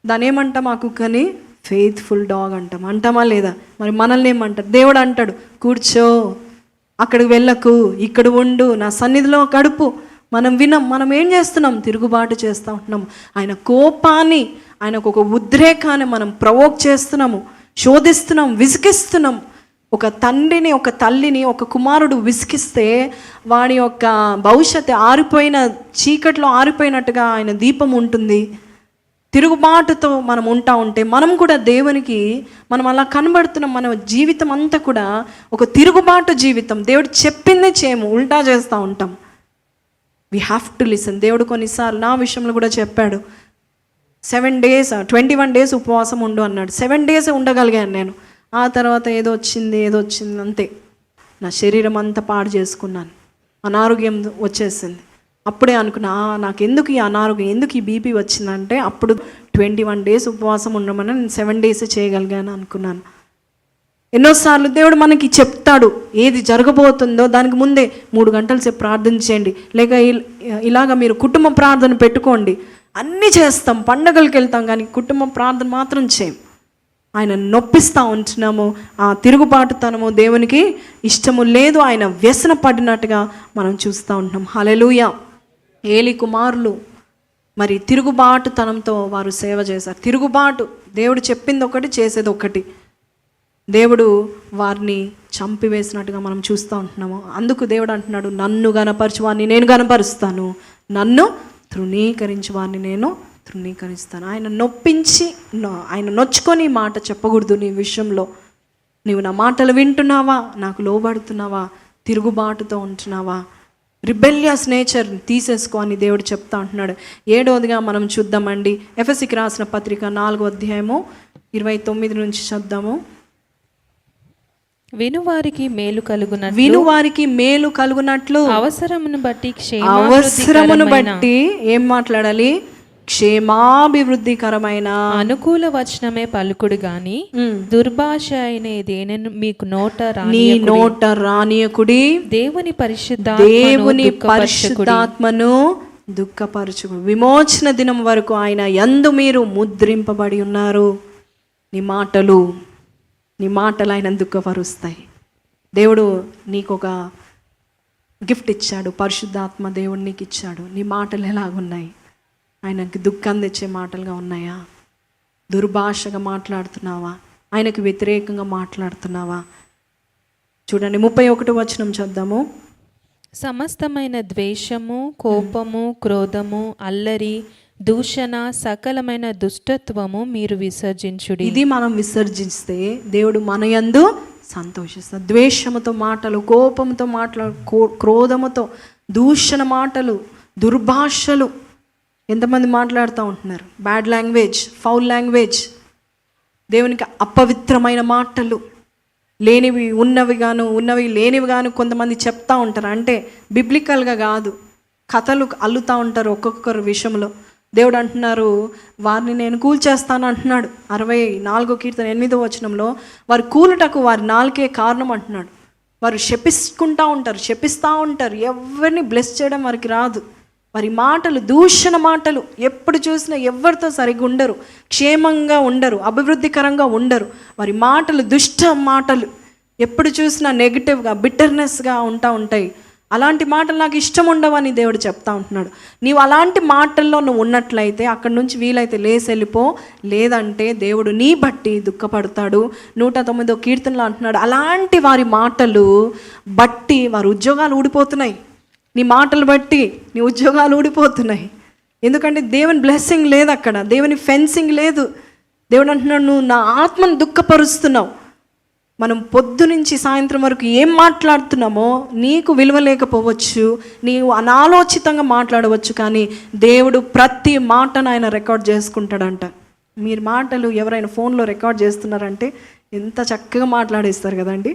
దాన్ని ఏమంటాం? ఆ కుక్కని ఫెయిత్ఫుల్ డాగ్ అంటాం. అంటామా లేదా? మరి మనల్ని ఏమంటారు? దేవుడు అంటాడు, కూర్చో, అక్కడికి వెళ్ళకు, ఇక్కడ ఉండు, నా సన్నిధిలో గడుపు. మనం వినం. మనం ఏం చేస్తున్నాం? తిరుగుబాటు చేస్తూ ఉంటున్నాం. ఆయన కోపాన్ని, ఆయనకు ఒక ఉద్రేకాన్ని మనం ప్రవోక్ చేస్తున్నాము, శోధిస్తున్నాం, విసిగిస్తున్నాం. ఒక తండ్రిని, ఒక తల్లిని, ఒక కుమారుడు విసిగిస్తే వాడి యొక్క భవిష్యత్తు ఆరిపోయిన చీకట్లో ఆరిపోయినట్టుగా ఆయన దీపం ఉంటుంది. తిరుగుబాటుతో మనం ఉంటా ఉంటే మనం కూడా దేవునికి మనం అలా కనబడుతున్నాం. మన జీవితం అంతా కూడా ఒక తిరుగుబాటు జీవితం. దేవుడు చెప్పిందే చేయము, ఉల్టా చేస్తూ ఉంటాం. We have to listen. దేవుడు కొన్నిసార్లు నా విషయంలో కూడా చెప్పాడు, 7 days 21 days ఉపవాసం ఉండు అన్నాడు. 7 days ఉండగలిగాను నేను. ఆ తర్వాత ఏదో వచ్చింది అంతే. నా శరీరం అంతా పాడు చేసుకున్నాను, అనారోగ్యం వచ్చేసింది. అప్పుడే అనుకున్నా, నాకు ఎందుకు ఈ అనారోగ్యం, ఎందుకు ఈ బీపీ వచ్చిందంటే అప్పుడు 21 days ఉపవాసం ఉండమని నేను 7 days చేయగలిగాను అనుకున్నాను. ఎన్నోసార్లు దేవుడు మనకి చెప్తాడు ఏది జరగబోతుందో దానికి ముందే 3 గంటల సేపు ప్రార్థన చేయండి, లేక ఇలాగ మీరు కుటుంబ ప్రార్థన పెట్టుకోండి. అన్నీ చేస్తాం, పండగలకు వెళ్తాం, కానీ కుటుంబ ప్రార్థన మాత్రం చేయం. ఆయన నొప్పిస్తూ ఉంటున్నాము. ఆ తిరుగుబాటుతనము దేవునికి ఇష్టము లేదు. ఆయన వ్యసన పడినట్టుగా మనం చూస్తూ ఉంటున్నాం. హల్లెలూయా. ఏలి కుమారులు మరి తిరుగుబాటుతనంతో వారు సేవ చేశారు. తిరుగుబాటు, దేవుడు చెప్పింది ఒకటి, చేసేది ఒకటి. దేవుడు వారిని చంపివేసినట్టుగా మనం చూస్తూ ఉంటున్నాము. అందుకు దేవుడు అంటున్నాడు, నన్ను గనపరచు వారిని నేను గనపరుస్తాను, నన్ను తృణీకరించు వారిని నేను తృణీకరిస్తాను. ఆయన నొప్పించి, ఆయన నొచ్చుకొని మాట చెప్పకూడదు నీ విషయంలో. నీవు నా మాటలు వింటున్నావా? నాకు లోబడుతున్నావా? తిరుగుబాటుతో ఉంటున్నావా? రిబెలియస్ నేచర్ తీసేసుకో అని దేవుడు చెప్తా ఉంటున్నాడు. 7వదిగా మనం చూద్దామండి, ఎఫెసీకి రాసిన పత్రిక 4వ అధ్యాయము 29 నుంచి చదువుదాము. వినువారికి మేలు కలుగునట్లు అవసరమును బట్టి ఏం మాట్లాడాలి? క్షేమాభివృద్ధికరమైన అనుకూల వచనమే పలుకుడు గాని దుర్భాష అయినదేనను మీకు నోట రానియకుడి. దేవుని పరిశుద్ధాత్మను దుఃఖపరచుకుడు. విమోచన దినం వరకు ఆయన యందు మీరు ముద్రింపబడి ఉన్నారు. నీ మాటలు ఆయన దుఃఖపరుస్తాయి. దేవుడు నీకు ఒక గిఫ్ట్ ఇచ్చాడు, పరిశుద్ధాత్మ దేవుడు నీకు ఇచ్చాడు. నీ మాటలు ఎలాగున్నాయి? ఆయనకి దుఃఖం తెచ్చే మాటలుగా ఉన్నాయా? దుర్భాషగా మాట్లాడుతున్నావా? ఆయనకు వ్యతిరేకంగా మాట్లాడుతున్నావా? చూడండి 31వ వచనం చదువుదాము. సమస్తమైన ద్వేషము, కోపము, క్రోధము, అల్లరి, దూషణ, సకలమైన దుష్టత్వము మీరు విసర్జించుడి. ఇది మనం విసర్జిస్తే దేవుడు మన యందు సంతోషిస్తాడు. ద్వేషముతో మాటలు, కోపంతో మాటలు, క్రోధముతో, దూషణ మాటలు, దుర్భాషలు ఎంతమంది మాట్లాడుతూ ఉంటున్నారు? బ్యాడ్ లాంగ్వేజ్, ఫౌల్ లాంగ్వేజ్, దేవునికి అపవిత్రమైన మాటలు, లేనివి ఉన్నవి లేనివి గాను కొంతమంది చెప్తా ఉంటారు. అంటే బిబ్లికల్గా కాదు, కథలు అల్లుతూ ఉంటారు ఒక్కొక్కరు విషయంలో. దేవుడు అంటున్నారు, వారిని నేను కూల్చేస్తాను అంటున్నాడు. 64వ కీర్తన 8వ వచనంలో వారు కూలుటకు వారి నాలుకే కారణం అంటున్నాడు. వారు శపిస్తూ ఉంటారు, ఎవరిని బ్లెస్ చేయడం వారికి రాదు. వారి మాటలు దూషణ మాటలు, ఎప్పుడు చూసినా ఎవరితో సరిగ్గా ఉండరు, క్షేమంగా ఉండరు, అభివృద్ధికరంగా ఉండరు. వారి మాటలు దుష్ట మాటలు, ఎప్పుడు చూసినా నెగిటివ్గా, బిట్టర్నెస్గా ఉంటాయి. అలాంటి మాటలు నాకు ఇష్టం ఉండవని దేవుడు చెప్తా ఉంటున్నాడు. నీవు అలాంటి మాటల్లో నువ్వు ఉన్నట్లయితే అక్కడి నుంచి వీలైతే లేసి వెళ్ళిపో, లేదంటే దేవుడు నీ బట్టి దుఃఖపడతాడు. 109వ కీర్తనలో అంటున్నాడు, అలాంటి వారి మాటలు బట్టి వారి ఉద్యోగాలు ఊడిపోతున్నాయి, నీ మాటలు బట్టి నీ ఉద్యోగాలు ఊడిపోతున్నాయి. ఎందుకంటే దేవుని బ్లెస్సింగ్ లేదు అక్కడ, దేవుని ఫెన్సింగ్ లేదు. దేవుడు అంటున్నాడు, నువ్వు నా ఆత్మను దుఃఖపరుస్తున్నావు. మనం పొద్దు నుంచి సాయంత్రం వరకు ఏం మాట్లాడుతున్నామో నీకు విలువ లేకపోవచ్చు, నీవు అనాలోచితంగా మాట్లాడవచ్చు, కానీ దేవుడు ప్రతి మాటను ఆయన రికార్డ్ చేసుకుంటాడంట. మీరు మాటలు ఎవరైనా ఫోన్లో రికార్డ్ చేస్తున్నారంటే ఎంత చక్కగా మాట్లాడేస్తారు కదండి.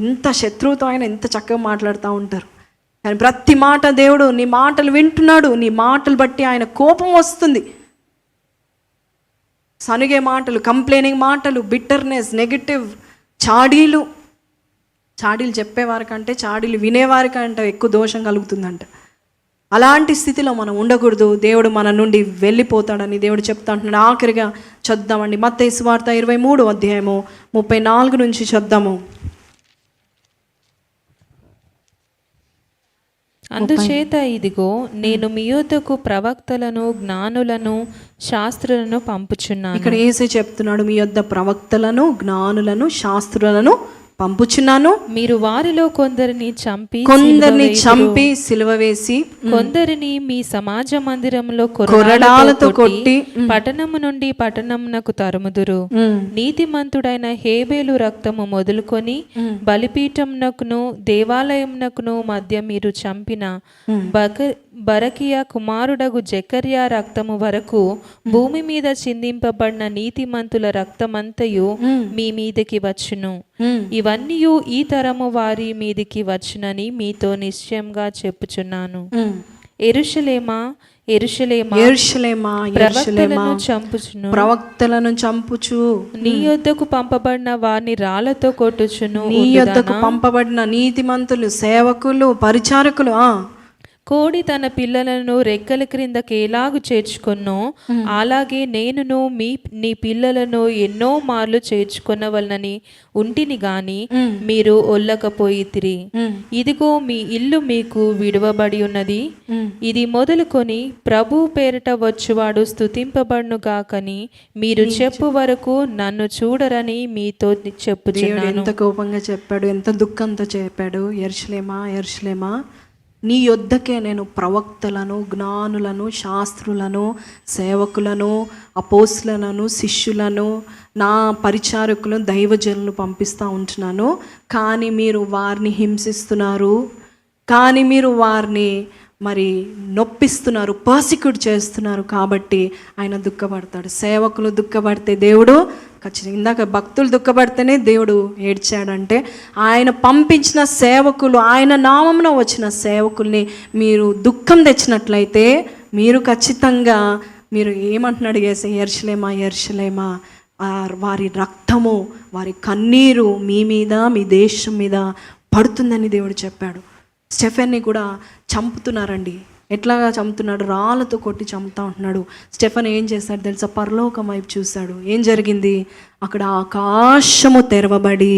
ఎంత శత్రువుతో అయినా ఎంత చక్కగా మాట్లాడుతూ ఉంటారు. కానీ ప్రతి మాట దేవుడు నీ మాటలు వింటున్నాడు. నీ మాటలు బట్టి ఆయన కోపం వస్తుంది. సనిగే మాటలు, కంప్లైనింగ్ మాటలు, బిట్టర్నెస్, నెగటివ్, చాడీలు చెప్పేవారికంటే చాడీలు వినేవారికంటే ఎక్కువ దోషం కలుగుతుందంట. అలాంటి స్థితిలో మనం ఉండకూడదు. దేవుడు మన నుండి వెళ్ళిపోతాడని దేవుడు చెప్తా అంటున్నాడు. ఆఖరిగా చద్దామండి, మత్తయి సువార్త 23వ అధ్యాయము 34 నుంచి చద్దాము. అందుచేత ఇదిగో నేను మీ యొద్దకు ప్రవక్తలను, జ్ఞానులను, శాస్త్రులను పంపుచున్నాను. ఇక్కడ యేసే చెప్తున్నాడు, మీ యొద్ద ప్రవక్తలను, జ్ఞానులను, శాస్త్రులను పంపుచున్నాను. మీరు వారిలో కొందరిని చంపి సిలువ వేసి కొందరిని మీ సమాజ మందిరంలో కొరడాలతో కొట్టి పట్టణము నుండి పట్టణమునకు తరుముదురు. నీతిమంతుడైన హేబేలు రక్తము మొదలుకొని బలిపీఠమునకును దేవాలయమునకును మధ్య మీరు చంపిన బరకియా కుమారుడగు జకర్యా రక్తము వరకు భూమి మీద చిందింపబడిన నీతిమంతుల రక్తమంతయు మీ మీదకి వచ్చును. ఇవన్నీ ఈ తరము వారి మీదికి వచ్చునని మీతో నిశ్చయంగా చెప్పుచున్నాను. యెరూషలేమా, యెరూషలేమా, యెరూషలేమా, ప్రవక్తలను చంపుచు నీ యొద్దకు పంపబడిన వారిని రాళ్లతో కొట్టుచును. నీ యొద్దకు పంపబడిన నీతిమంతులు, సేవకులు, పరిచారకులు, కోడి తన పిల్లలను రెక్కల క్రిందకి ఎలాగు చేర్చుకున్నో అలాగే నేనును నీ పిల్లలను ఎన్నో మార్లు చేర్చుకొనవలనని ఉంటిని గాని మీరు ఒల్లకపోయితిరి. ఇదిగో మీ ఇల్లు మీకు విడువబడి ఉన్నది. ఇది మొదలుకొని ప్రభు పేరిట వచ్చువాడు స్తుతింపబడును గాకని మీరు చెప్పు వరకు నన్ను చూడరని మీతో చెప్పుచున్నాను. ఎంత కోపంగా చెప్పాడు, ఎంత దుఃఖంతో చెప్పాడు. యెరూషలేమా, యెరూషలేమా, నీ యొద్దకే నేను ప్రవక్తలను, జ్ఞానులను, శాస్త్రులను, సేవకులను, అపోస్తులను, శిష్యులను, నా పరిచారకులను, దైవజనులను పంపిస్తూ ఉంటున్నాను. కానీ మీరు వారిని హింసిస్తున్నారు, కానీ మీరు వారిని మరి నొప్పిస్తున్నారు, పర్సిక్యూట్ చేస్తున్నారు. కాబట్టి ఆయన దుఃఖపడతాడు. సేవకులు దుఃఖపడితే దేవుడు ఖచ్చితంగా, ఇందాక భక్తులు దుఃఖపడితేనే దేవుడు ఏడ్చాడంటే, ఆయన పంపించిన సేవకులు, ఆయన నామమున వచ్చిన సేవకుల్ని మీరు దుఃఖం తెచ్చినట్లయితే మీరు ఖచ్చితంగా మీరు ఏమంటున్నాడు యేసే, యెరూషలేమా, యెరూషలేమా, వారి రక్తము, వారి కన్నీరు మీ మీద, మీ దేశం మీద పడుతుందని దేవుడు చెప్పాడు. స్టెఫెన్ని కూడా చంపుతున్నారండి. ఎట్లాగా చంపుతున్నాడు? రాళ్ళతో కొట్టి చంపుతా ఉంటున్నాడు. స్టెఫెన్ ఏం చేశాడు తెలుసా? పరలోకం వైపు చూశాడు. ఏం జరిగింది? అక్కడ ఆకాశము తెరవబడి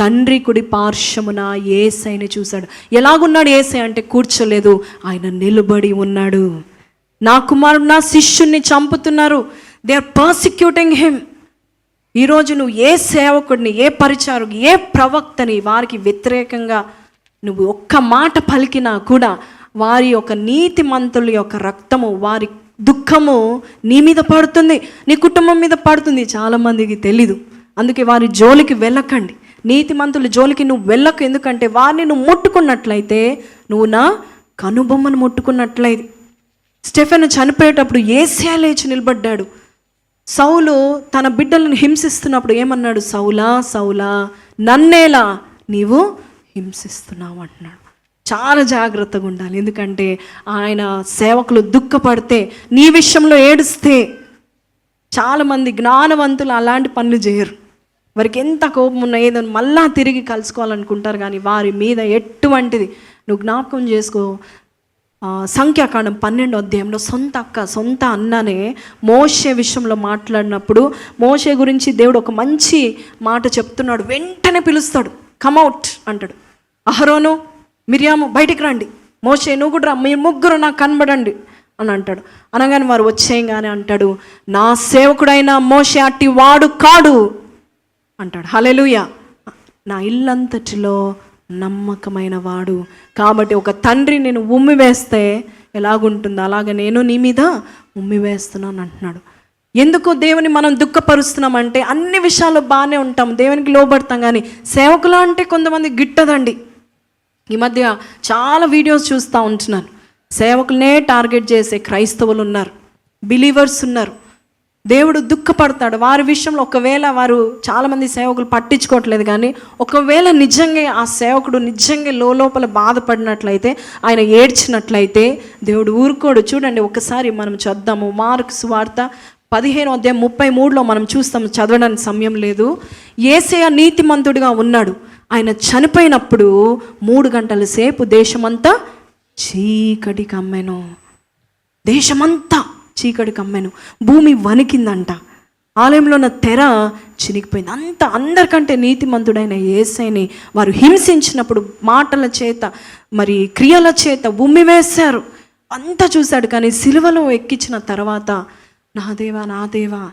తండ్రి కుడి పార్శ్వమున యేసయ్యని చూశాడు. ఎలాగున్నాడు యేసయ్య అంటే? కూర్చోలేదు, ఆయన నిలబడి ఉన్నాడు. నా కుమారుడు, నా శిష్యుణ్ణి చంపుతున్నారు, దే ఆర్ పర్సిక్యూటింగ్ హిమ్. ఈరోజు నువ్వు ఏ సేవకుడిని, ఏ పరిచారకుని, ఏ ప్రవక్తని వారికి వ్యతిరేకంగా నువ్వు ఒక్క మాట పలికినా కూడా వారి యొక్క నీతిమంతుల యొక్క రక్తము, వారి దుఃఖము నీ మీద పడుతుంది, నీ కుటుంబం మీద పడుతుంది. చాలామందికి తెలీదు. అందుకే వారి జోలికి వెళ్ళకండి, నీతిమంతుల జోలికి నువ్వు వెళ్ళకు. ఎందుకంటే వారిని నువ్వు ముట్టుకున్నట్లయితే నువ్వు నా కనుబొమ్మను ముట్టుకున్నట్లయితే. స్టెఫెను చనిపోయేటప్పుడు యేసయ్య లేచి నిలబడ్డాడు. సౌలు తన బిడ్డలను హింసిస్తున్నప్పుడు ఏమన్నాడు? సౌలా, సౌలా, నన్నేలా నీవు హింసిస్తున్నావు అంటున్నాడు. చాలా జాగ్రత్తగా ఉండాలి. ఎందుకంటే ఆయన సేవకులు దుఃఖపడితే, నీ విషయంలో ఏడుస్తే, చాలామంది జ్ఞానవంతులు అలాంటి పనులు చేయరు. వారికి ఎంత కోపం ఉన్నా ఏదో మళ్ళా తిరిగి కలుసుకోవాలనుకుంటారు, కానీ వారి మీద ఎటువంటిది. నువ్వు జ్ఞాపకం చేసుకో, సంఖ్యాకాండం 12వ అధ్యాయంలో సొంత అన్ననే మోషే విషయంలో మాట్లాడినప్పుడు మోషే గురించి దేవుడు ఒక మంచి మాట చెప్తున్నాడు. వెంటనే పిలుస్తాడు, కమ్అవుట్ అంటాడు. అహరోను, మిర్యాము బయటికి రండి, మోషే నువ్వు కూడా రా, మీరు ముగ్గురు నాకు కనబడండి అని అంటాడు. అనగానే వారు వచ్చేయంగానే అంటాడు, నా సేవకుడైన మోషే అట్టి వాడు కాడు అంటాడు. హల్లెలూయా. నా ఇల్లంతటిలో నమ్మకమైన వాడు. కాబట్టి ఒక తండ్రి నేను ఉమ్మి వేస్తే ఎలాగుంటుందో అలాగే నేను నీ మీద ఉమ్మి వేస్తున్నాను అంటున్నాడు. ఎందుకు దేవుని మనం దుఃఖపరుస్తున్నామంటే అన్ని విషయాలు బాగానే ఉంటాం, దేవునికి లోబడతాం, కానీ సేవకులు అంటే కొంతమంది గిట్టదండి. ఈ మధ్య చాలా వీడియోస్ చూస్తూ ఉంటున్నాను. సేవకులనే టార్గెట్ చేసే క్రైస్తవులు ఉన్నారు, బిలీవర్స్ ఉన్నారు. దేవుడు దుఃఖపడతాడు వారి విషయంలో. ఒకవేళ వారు చాలామంది సేవకులు పట్టించుకోవట్లేదు, కానీ ఒకవేళ నిజంగా ఆ సేవకుడు నిజంగా లోపల బాధపడినట్లయితే, ఆయన ఏడ్చినట్లయితే దేవుడు ఊరుకోడు. చూడండి ఒకసారి మనం చద్దాము. మార్కు సువార్త 15:33 మనం చూస్తాము, చదవడానికి సమయం లేదు. యేసయ్య నీతిమంతుడిగా ఉన్నాడు. ఆయన చనిపోయినప్పుడు 3 గంటల సేపు దేశమంతా చీకటి కమ్మెను. దేశమంతా చీకటి కమ్మెను. భూమి వణికిందంట. ఆలయంలో ఉన్న తెర చినిగిపోయింది. అందరికంటే నీతిమంతుడైన యేసయ్యని వారు హింసించినప్పుడు మాటల చేత మరి క్రియల చేత ఉమ్మి వేశారు. అంతా చూశాడు. కానీ సిలువలో ఎక్కించిన తర్వాత, నా దేవా నా దేవా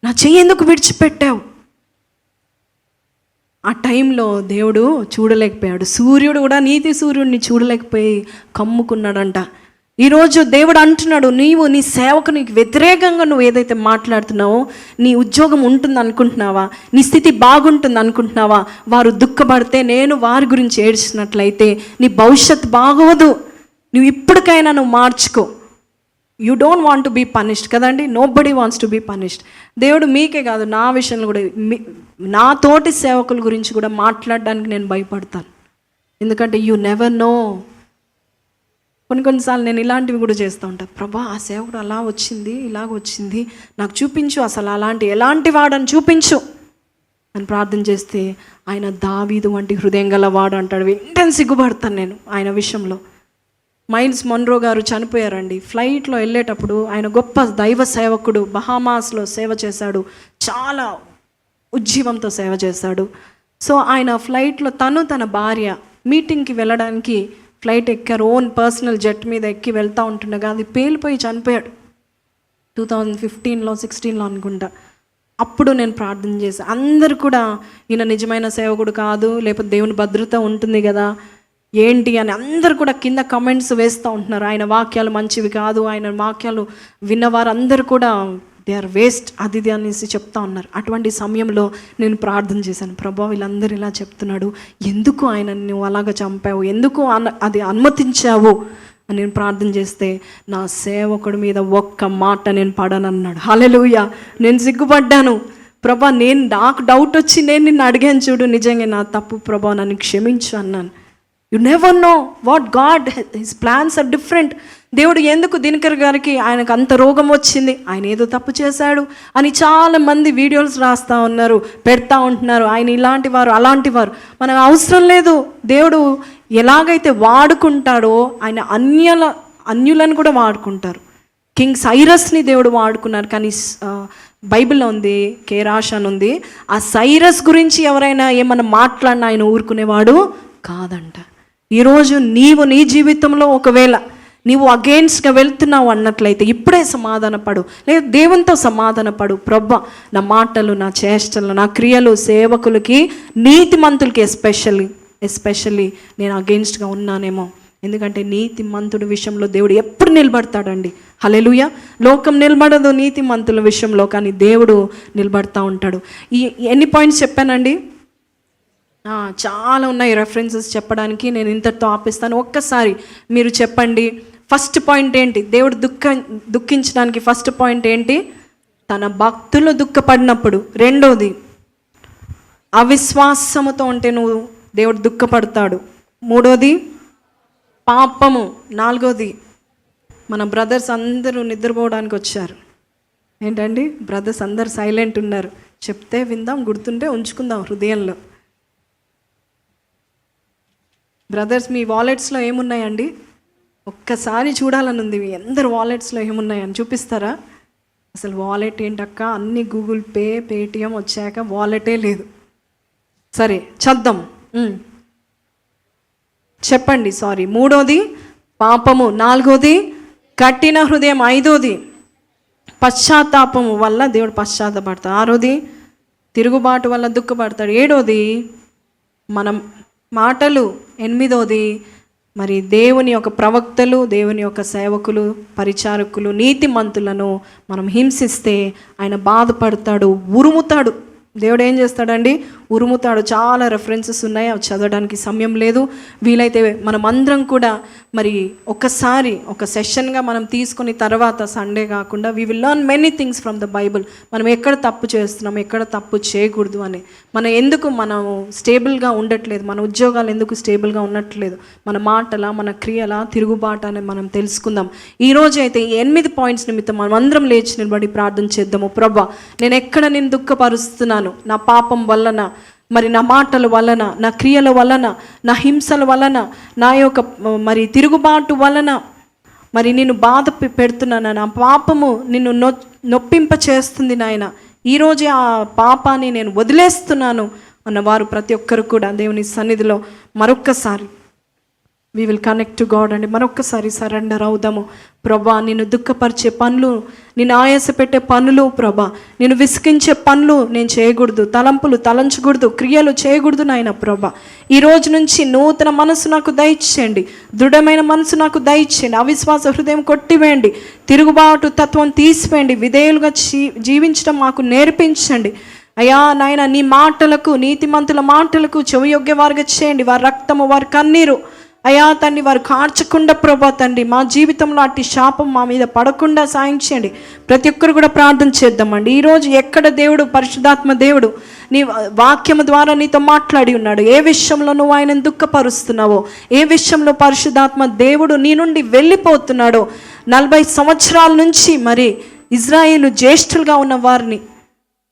నా చెయ్యి ఎందుకు విడిచిపెట్టావు? ఆ టైంలో దేవుడు చూడలేకపోయాడు. సూర్యుడు కూడా నీతి సూర్యుడిని చూడలేకపోయి కమ్ముకున్నాడంట. ఈరోజు దేవుడు అంటున్నాడు, నీవు నీ సేవకునికి వ్యతిరేకంగా నువ్వు ఏదైతే మాట్లాడుతున్నావో, నీ ఉద్యోగం ఉంటుంది అనుకుంటున్నావా, నీ స్థితి బాగుంటుంది అనుకుంటున్నావా, వారు దుఃఖపడితే నేను వారి గురించి ఏడ్చినట్లయితే నీ భవిష్యత్తు బాగోదు. నువ్వు ఇప్పటికైనా నువ్వు మార్చుకో. You don't want to be punished కదండి. Nobody wants to be punished. దేవుడు మీకే కాదు, నా విషయంలో కూడా, నా తోటి సేవకుల గురించి కూడా మాట్లాడడానికి నేను భయపడతాను. ఎందుకంటే యూ నెవర్ నో. కొన్నిసార్లు నేను ఇలాంటివి కూడా చేస్తూ ఉంటాను. ప్రభా, ఆ సేవకుడు అలా వచ్చింది, ఇలాగ వచ్చింది, నాకు చూపించు, అసలు ఎలాంటి వాడని చూపించు అని ప్రార్థన చేస్తే, ఆయన దావీదు వంటి హృదయం గల వాడు అంటాడు. వెంటనే సిగ్గుపడతాను నేను ఆయన విషయంలో. మైల్స్ మొన్రో గారు చనిపోయారండి. ఫ్లైట్లో వెళ్ళేటప్పుడు ఆయన గొప్ప దైవ సేవకుడు, బహామాస్లో సేవ చేశాడు, చాలా ఉజ్జీవంతో సేవ చేశాడు. సో ఆయన ఫ్లైట్లో తన భార్య మీటింగ్కి వెళ్ళడానికి ఫ్లైట్ ఎక్కారు. ఓన్ పర్సనల్ జెట్ మీద ఎక్కి వెళ్తూ ఉంటుండగా అది పేలిపోయి చనిపోయాడు. 2015లో 16లో అనుకుంటా. అప్పుడు నేను ప్రార్థన చేశాను. అందరు కూడా ఈయన నిజమైన సేవకుడు కాదు, లేకపోతే దేవుని భద్రత ఉంటుంది కదా ఏంటి అని అందరు కూడా కింద కమెంట్స్ వేస్తూ ఉంటున్నారు. ఆయన వాక్యాలు మంచివి కాదు, ఆయన వాక్యాలు విన్నవారు అందరూ కూడా దే ఆర్ వేస్ట్, అది అనేసి చెప్తా ఉన్నారు. అటువంటి సమయంలో నేను ప్రార్థన చేశాను, ప్రభా వీళ్ళందరూ ఇలా చెప్తున్నాడు, ఎందుకు ఆయన నువ్వు అలాగ చంపావు, ఎందుకు అది అనుమతించావు అని నేను ప్రార్థన చేస్తే, నా సేవకుడి మీద ఒక్క మాట నేను పడనన్నాడు. హల్లెలూయా. నేను సిగ్గుపడ్డాను. ప్రభా నాకు డౌట్ వచ్చి నేను నిన్ను అడిగాను చూడు, నిజంగా నా తప్పు ప్రభా, నన్ను క్షమించు అన్నాను. You never know what God, his plans are different. దేవుడు ఎందుకు దినకర్ గారికి ఆయనకు అంత రోగం వచ్చింది, ఆయన ఏదో తప్పు చేశాడు అని చాలామంది వీడియోస్ రాస్తూ ఉన్నారు, పెడతా ఉంటున్నారు. ఆయన ఇలాంటి వారు అలాంటి వారు, మనకు అవసరం లేదు. దేవుడు ఎలాగైతే వాడుకుంటాడో ఆయన అన్యులను కూడా వాడుకుంటారు. కింగ్ సైరస్ని దేవుడు వాడుకున్నారు. కానీ బైబిల్లో ఉంది, కేరాష్ అని ఉంది, ఆ సైరస్ గురించి ఎవరైనా ఏమన్నా మాట్లాడినా ఆయన ఊరుకునేవాడు కాదంట. ఈరోజు నీవు నీ జీవితంలో ఒకవేళ నీవు అగెయిన్స్ట్గా వెళ్తున్నావు అన్నట్లయితే ఇప్పుడే సమాధానపడు, లేదా దేవునితో సమాధానపడు. ప్రభా నా మాటలు, నా చేష్టలు, నా క్రియలు సేవకులకి, నీతిమంతులకి ఎస్పెషల్లీ నేను అగెయిన్స్ట్గా ఉన్నానేమో. ఎందుకంటే నీతిమంతుడి విషయంలో దేవుడు ఎప్పుడు నిలబడతాడండి. హల్లెలూయా. లోకం నిలబడదు నీతిమంతుల విషయంలో, కానీ దేవుడు నిలబడతా ఉంటాడు. ఎన్ని పాయింట్స్ చెప్పానండి? చాలా ఉన్నాయి రెఫరెన్సెస్ చెప్పడానికి. నేను ఇంతటితో ఆపిస్తాను. ఒక్కసారి మీరు చెప్పండి, ఫస్ట్ పాయింట్ ఏంటి? దేవుడు దుఃఖించడానికి ఫస్ట్ పాయింట్ ఏంటి? తన భక్తులు దుఃఖపడినప్పుడు. రెండోది, అవిశ్వాసముతో ఉంటే నువ్వు దేవుడు దుఃఖపడతాడు. మూడోది పాపము. నాలుగోది, మన బ్రదర్స్ అందరూ నిద్రపోవడానికి వచ్చారు. ఏంటండి, బ్రదర్స్ అందరు సైలెంట్ ఉన్నారు. చెప్తే విందాం, గుర్తుంటే ఉంచుకుందాం హృదయంలో. బ్రదర్స్ మీ వాలెట్స్లో ఏమున్నాయండి? ఒక్కసారి చూడాలని ఉంది. మీ అందరు వాలెట్స్లో ఏమున్నాయని చూపిస్తారా? అసలు వాలెట్ ఏంటక్క, అన్ని గూగుల్ పే, పేటిఎం వచ్చాక వాలెటే లేదు. సరే చద్దాం, చెప్పండి. సారీ, మూడోది పాపము. నాలుగోది కఠిన హృదయం. ఐదోది పశ్చాత్తాపము వల్ల దేవుడు పశ్చాత్తపడతాడు. ఆరోది తిరుగుబాటు వల్ల దుఃఖపడతాడు. ఏడోది మనం మాటలు. 8వది మరి దేవుని యొక్క ప్రవక్తలు, దేవుని యొక్క సేవకులు, పరిచారకులు, నీతిమంతులను మనం హింసిస్తే ఆయన బాధపడతాడు, ఉరుముతాడు. దేవుడు ఏం చేస్తాడండి? ఉరుముతాడు. చాలా రెఫరెన్సెస్ ఉన్నాయి, అవి చదవడానికి సమయం లేదు. వీలైతే మనం అందరం కూడా మరి ఒకసారి ఒక సెషన్గా మనం తీసుకుని తర్వాత సండే కాకుండా we will learn many things from the Bible. మనం ఎక్కడ తప్పు చేస్తున్నాం, ఎక్కడ తప్పు చేయకూడదు అని, మనం స్టేబుల్గా ఉండట్లేదు, మన ఉద్యోగాలు ఎందుకు స్టేబుల్గా ఉండట్లేదు, మన మాటల, మన క్రియల తిరుగుబాటు అని మనం తెలుసుకుందాం. ఈరోజు అయితే ఈ 8 పాయింట్స్ నిమిత్తం మనం అందరం లేచి నిలబడి ప్రార్థన చేద్దాము. ప్రభా, నేను ఎక్కడ నేను దుఃఖపరుస్తున్నాను, నా పాపం వలన, మరి నా మాటల వలన, నా క్రియల వలన, నా హింసల వలన, నా యొక్క మరి తిరుగుబాటు వలన మరి నిన్ను బాధ పెడుతున్నాను, నా పాపము నిన్ను నొప్పింప చేస్తుంది నాయన, ఈరోజే ఆ పాపాన్ని నేను వదిలేస్తున్నాను అన్నవారు ప్రతి ఒక్కరు కూడా దేవుని సన్నిధిలో మరొక్కసారి we will connect to God అండి. మరొక్కసారి సరెండర్ అవుదాము. ప్రభా, నిన్ను దుఃఖపరిచే పనులు, నిన్ను ఆయాస పెట్టే పనులు, ప్రభా నిన్ను విసిగించే పనులు నేను చేయకూడదు, తలంపులు తలంచకూడదు, క్రియలు చేయకూడదు నాయన. ప్రభా, ఈ రోజు నుంచి నూతన మనసు నాకు దయచేయండి, దృఢమైన మనసు నాకు దయచేయండి, అవిశ్వాస హృదయం కొట్టివేయండి, తిరుగుబాటు తత్వం తీసివేయండి, విధేయులుగా జీవించడం మాకు నేర్పించండి. అయ్యా నాయన, నీ మాటలకు, నీతిమంతుల మాటలకు చెవియొగ్గే వారుగా చేయండి. వారి రక్తము, వారి కన్నీరు అయ్యా తండ్రి వారు కార్చకుండా ప్రభా తండ్రి, మా జీవితంలో అట్టి శాపం మా మీద పడకుండా సాయం చేయండి. ప్రతి ఒక్కరు కూడా ప్రార్థన చేద్దామండి. ఈరోజు ఎక్కడ దేవుడు, పరిశుద్ధాత్మ దేవుడు నీ వాక్యము ద్వారా నీతో మాట్లాడి ఉన్నాడు, ఏ విషయంలో నువ్వు ఆయనను దుఃఖపరుస్తున్నావో, ఏ విషయంలో పరిశుద్ధాత్మ దేవుడు నీ నుండి వెళ్ళిపోతున్నాడో, 40 సంవత్సరాల నుంచి మరి ఇజ్రాయేలు జ్యేష్ఠులుగా ఉన్న వారిని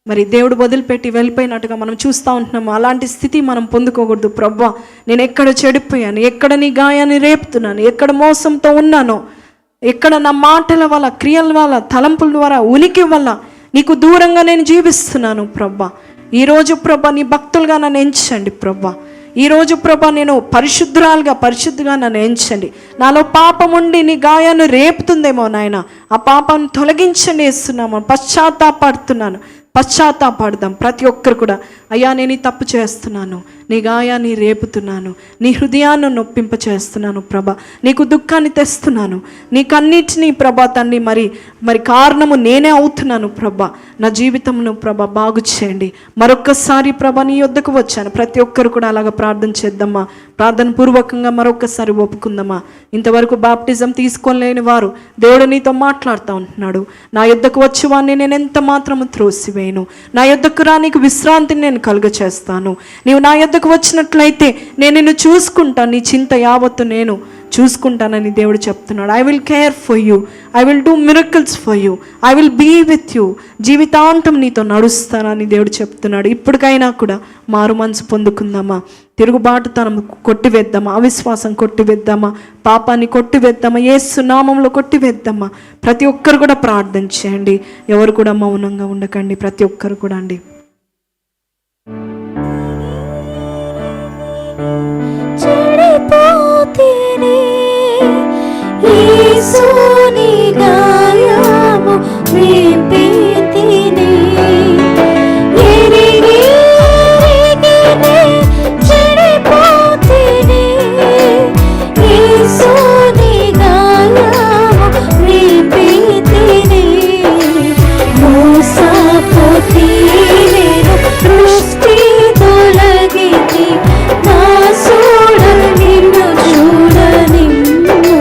మరి దేవుడు వదిలిపెట్టి వెళ్ళిపోయినట్టుగా మనం చూస్తూ ఉంటున్నాము. అలాంటి స్థితి మనం పొందుకోకూడదు. ప్రభా, నేను ఎక్కడ చెడిపోయాను, ఎక్కడ నీ గాయాన్ని రేపుతున్నాను, ఎక్కడ మోసంతో ఉన్నానో, ఎక్కడ నా మాటల వల్ల, క్రియల వల్ల, తలంపుల ద్వారా, ఉనికి వల్ల నీకు దూరంగా నేను జీవిస్తున్నాను. ప్రభా, ఈరోజు ప్రభా నీ భక్తులుగా నన్ను ఎంచండి. ప్రభా, ఈరోజు ప్రభా నేను పరిశుద్ధుగా నన్ను ఎంచండి. నాలో పాపం ఉండి నీ గాయాన్ని రేపుతుందేమో నాయన, ఆ పాపాన్ని తొలగించండి వేస్తున్నాము. పశ్చాత్తాపడదాం ప్రతి ఒక్కరు కూడా. అయ్యా, నేను ఈ తప్పు చేస్తున్నాను, నీ గాయాన్ని రేపుతున్నాను, నీ హృదయాన్ని నొప్పింప చేస్తున్నాను ప్రభా, నీకు దుఃఖాన్ని తెస్తున్నాను, నీకన్నిటినీ ప్రభా తండ్రి మరి కారణము నేనే అవుతున్నాను ప్రభా. నా జీవితంను ప్రభా బాగు చేయండి. మరొక్కసారి ప్రభా నీ యొద్దకు వచ్చాను. ప్రతి ఒక్కరు కూడా అలాగ ప్రార్థన చేద్దామా, ప్రార్థన పూర్వకంగా మరొక్కసారి ఒప్పుకుందామా. ఇంతవరకు బాప్టిజం తీసుకోలేని వారు దేవుడు నీతో మాట్లాడుతూ ఉంటున్నాడు. నా యొద్దకు వచ్చి వాడిని నేను ఎంత మాత్రము త్రోసివేయను, నా యొద్దకు రా, నీకు విశ్రాంతిని నేను కలుగ చేస్తాను. నీవు నా యొద్దకు వచ్చినట్లయితే నేను నిన్ను చూసుకుంటాను, నీ చింత యావత్తు నేను చూసుకుంటానని దేవుడు చెప్తున్నాడు. I will care for you, I will do miracles for you, I will be with you, జీవితాంతం నీతో నడుస్తానని దేవుడు చెప్తున్నాడు. ఇప్పటికైనా కూడా మారు మనసు పొందుకుందామా, తిరుగుబాటుతనం కొట్టివేద్దామా, అవిశ్వాసం కొట్టివేద్దామా, పాపాన్ని కొట్టివేద్దామా, యేసు నామంలో కొట్టివేద్దామా. ప్రతి ఒక్కరు కూడా ప్రార్థన చేయండి, ఎవరు కూడా మౌనంగా ఉండకండి. ప్రతి ఒక్కరు కూడా అండి. చెడిపోతేనే యేసుని గాయము విప్పితిని, ఎరిగి ఎరిగినే చెడిపోతేనే యేసుని గాయము విప్పితిని, మోసపోతి నేను దృష్టి తొలగితి, నా చూడ నిన్ను చూడనిమ్ము,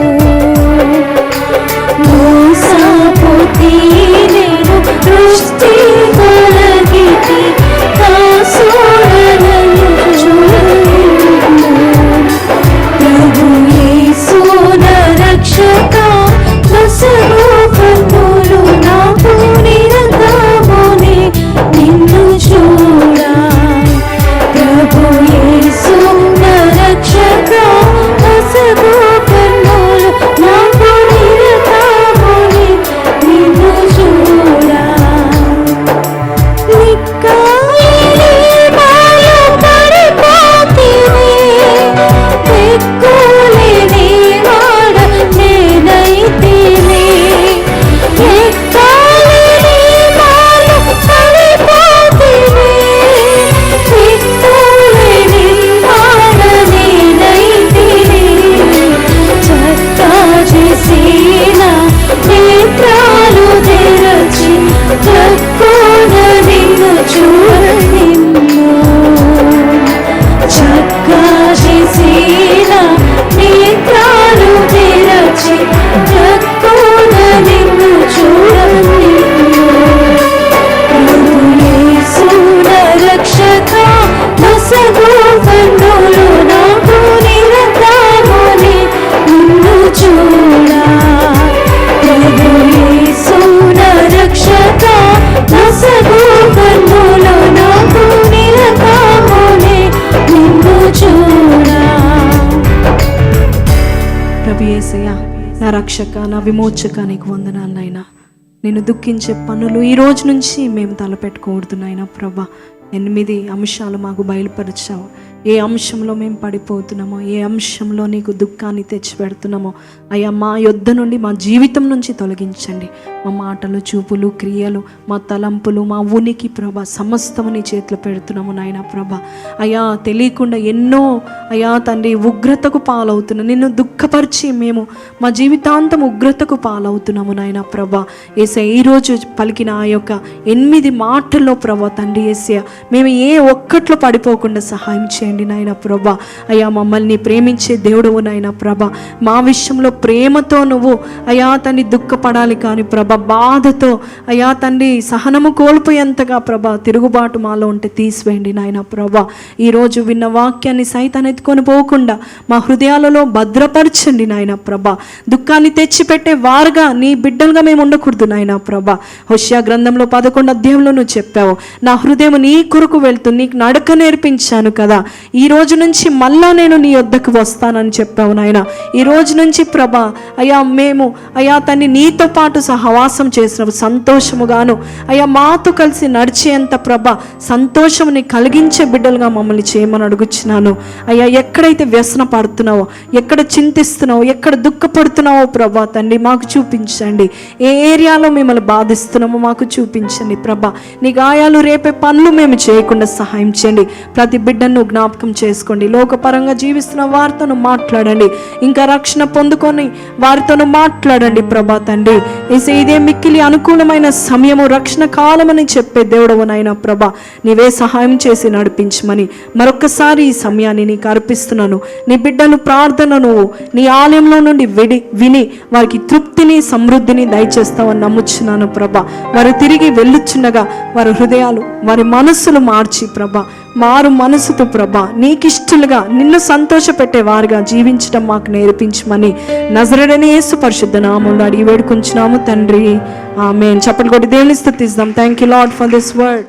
యేసయ్యా, నా రక్షక, నా విమోచక నీకు వందనాలు నాయనా. నేను దుఃఖించే పనులు ఈ రోజు నుంచి మేము తలపెట్టకూడదు నాయనా ప్రభా. 8 అంశాలు మాకు బయలుపరిచావు. ఏ అంశంలో మేము పడిపోతున్నామో, ఏ అంశంలో నీకు దుఃఖాన్ని తెచ్చిపెడుతున్నామో అయ్యా, మా యొద్ద నుండి, మా జీవితం నుంచి తొలగించండి. మా మాటలు, చూపులు, క్రియలు, మా తలంపులు, మా ఉనికి ప్రభా సమస్తము నీ చేతిలో పెడుతున్నాము నాయనా ప్రభా. అయ్యా, తెలియకుండా ఎన్నో అయ్యా తండ్రి ఉగ్రతకు పాలవుతున్నాం. నిన్ను దుఃఖపరిచి మేము మా జీవితాంతం ఉగ్రతకు పాలవుతున్నాము నాయనా ప్రభా. యేసయ్య, ఈరోజు పలికిన ఆ యొక్క 8 మాటల్లో ప్రభా తండ్రి యేసయ్య, మేము ఏ ఒక్కట్లో పడిపోకుండా సహాయం చేయండి నాయనా ప్రభా. అయ్యా, మమ్మల్ని ప్రేమించే దేవుడవు నాయనా ప్రభా. మా విషయంలో ప్రేమతో నువ్వు అయ్యా తండ్రి దుఃఖపడాలి కానీ ప్రభా, బాధతో అయ్యా తండ్రి సహనము కోల్పోయేంతగా ప్రభా తిరుగుబాటు మాలో ఉంటే తీసివేయండి నాయనా ప్రభా. ఈరోజు విన్న వాక్యాన్ని సైతాన్ని ఎత్తుకొని పోకుండా మా హృదయాలలో భద్రపరచండి నాయనా ప్రభా. దుఃఖాన్ని తెచ్చిపెట్టే వారుగా నీ బిడ్డలుగా మేము ఉండకూడదు నాయనా ప్రభా. హోషేయ గ్రంథంలో 11 అధ్యాయంలో నువ్వు చెప్పావు, నా హృదయం నీ కొరకు వెళ్తూ నీకు నడక నేర్పించాను కదా, ఈ రోజు నుంచి మళ్ళా నేను నీ యొద్దకు వస్తానని చెప్పావు నాయన. ఈ రోజు నుంచి ప్రభా అయ్యా మేము అయ్యా తన్ని నీతో పాటు సహవాసం చేసిన సంతోషముగాను అయ్యా మాతో కలిసి నడిచేంత ప్రభా సంతోషముని కలిగించే బిడ్డలుగా మమ్మల్ని చేయమని అడుగుచున్నాను. అయ్యా, ఎక్కడైతే వ్యసన పడుతున్నావో, ఎక్కడ చింతిస్తున్నావో, ఎక్కడ దుఃఖపడుతున్నావో ప్రభా తండ్రి మాకు చూపించండి. ఏ ఏరియాలో మిమ్మల్ని బాధిస్తున్నామో మాకు చూపించండి ప్రభా. నీ గాయాలు రేపే పనులు మేము చేయకుండా సహాయం చేయండి. ప్రతి బిడ్డను జ్ఞాపకం చేసుకోండి. లోకపరంగా జీవిస్తున్న వారితోనూ మాట్లాడండి. ఇంకా రక్షణ పొందుకొని వారితోనూ మాట్లాడండి ప్రభా తండ్రి. ఇదే మిక్కిలి అనుకూలమైన సమయము, రక్షణ కాలమని చెప్పే దేవుడవు నాయనా ప్రభా. నీవే సహాయం చేసి నడిపించమని మరొకసారి ఈ సమయాన్ని నీకు అర్పిస్తున్నాను. నీ బిడ్డలు ప్రార్థనను నీ ఆలయంలో నుండి విని వారికి తృప్తిని, సమృద్ధిని దయచేస్తావని నమ్ముచున్నాను ప్రభా. వారు తిరిగి వెళ్ళుచుండగా వారి హృదయాలు, వారి మనస్సులు మార్చి ప్రభా మారు మనసుతో ప్రభా నీకిష్టలుగా, నిన్ను సంతోషపెట్టే వారుగా జీవించడం మాకు నేర్పించమని నజరేయుడైన యేసు పరిశుద్ధ నామములో అడిగి వేడుకొంచున్నాము తండ్రి, ఆమేన్. చప్పట్లు కొట్టి దేవుని స్తుతిద్దాం. Thank you Lord for this word.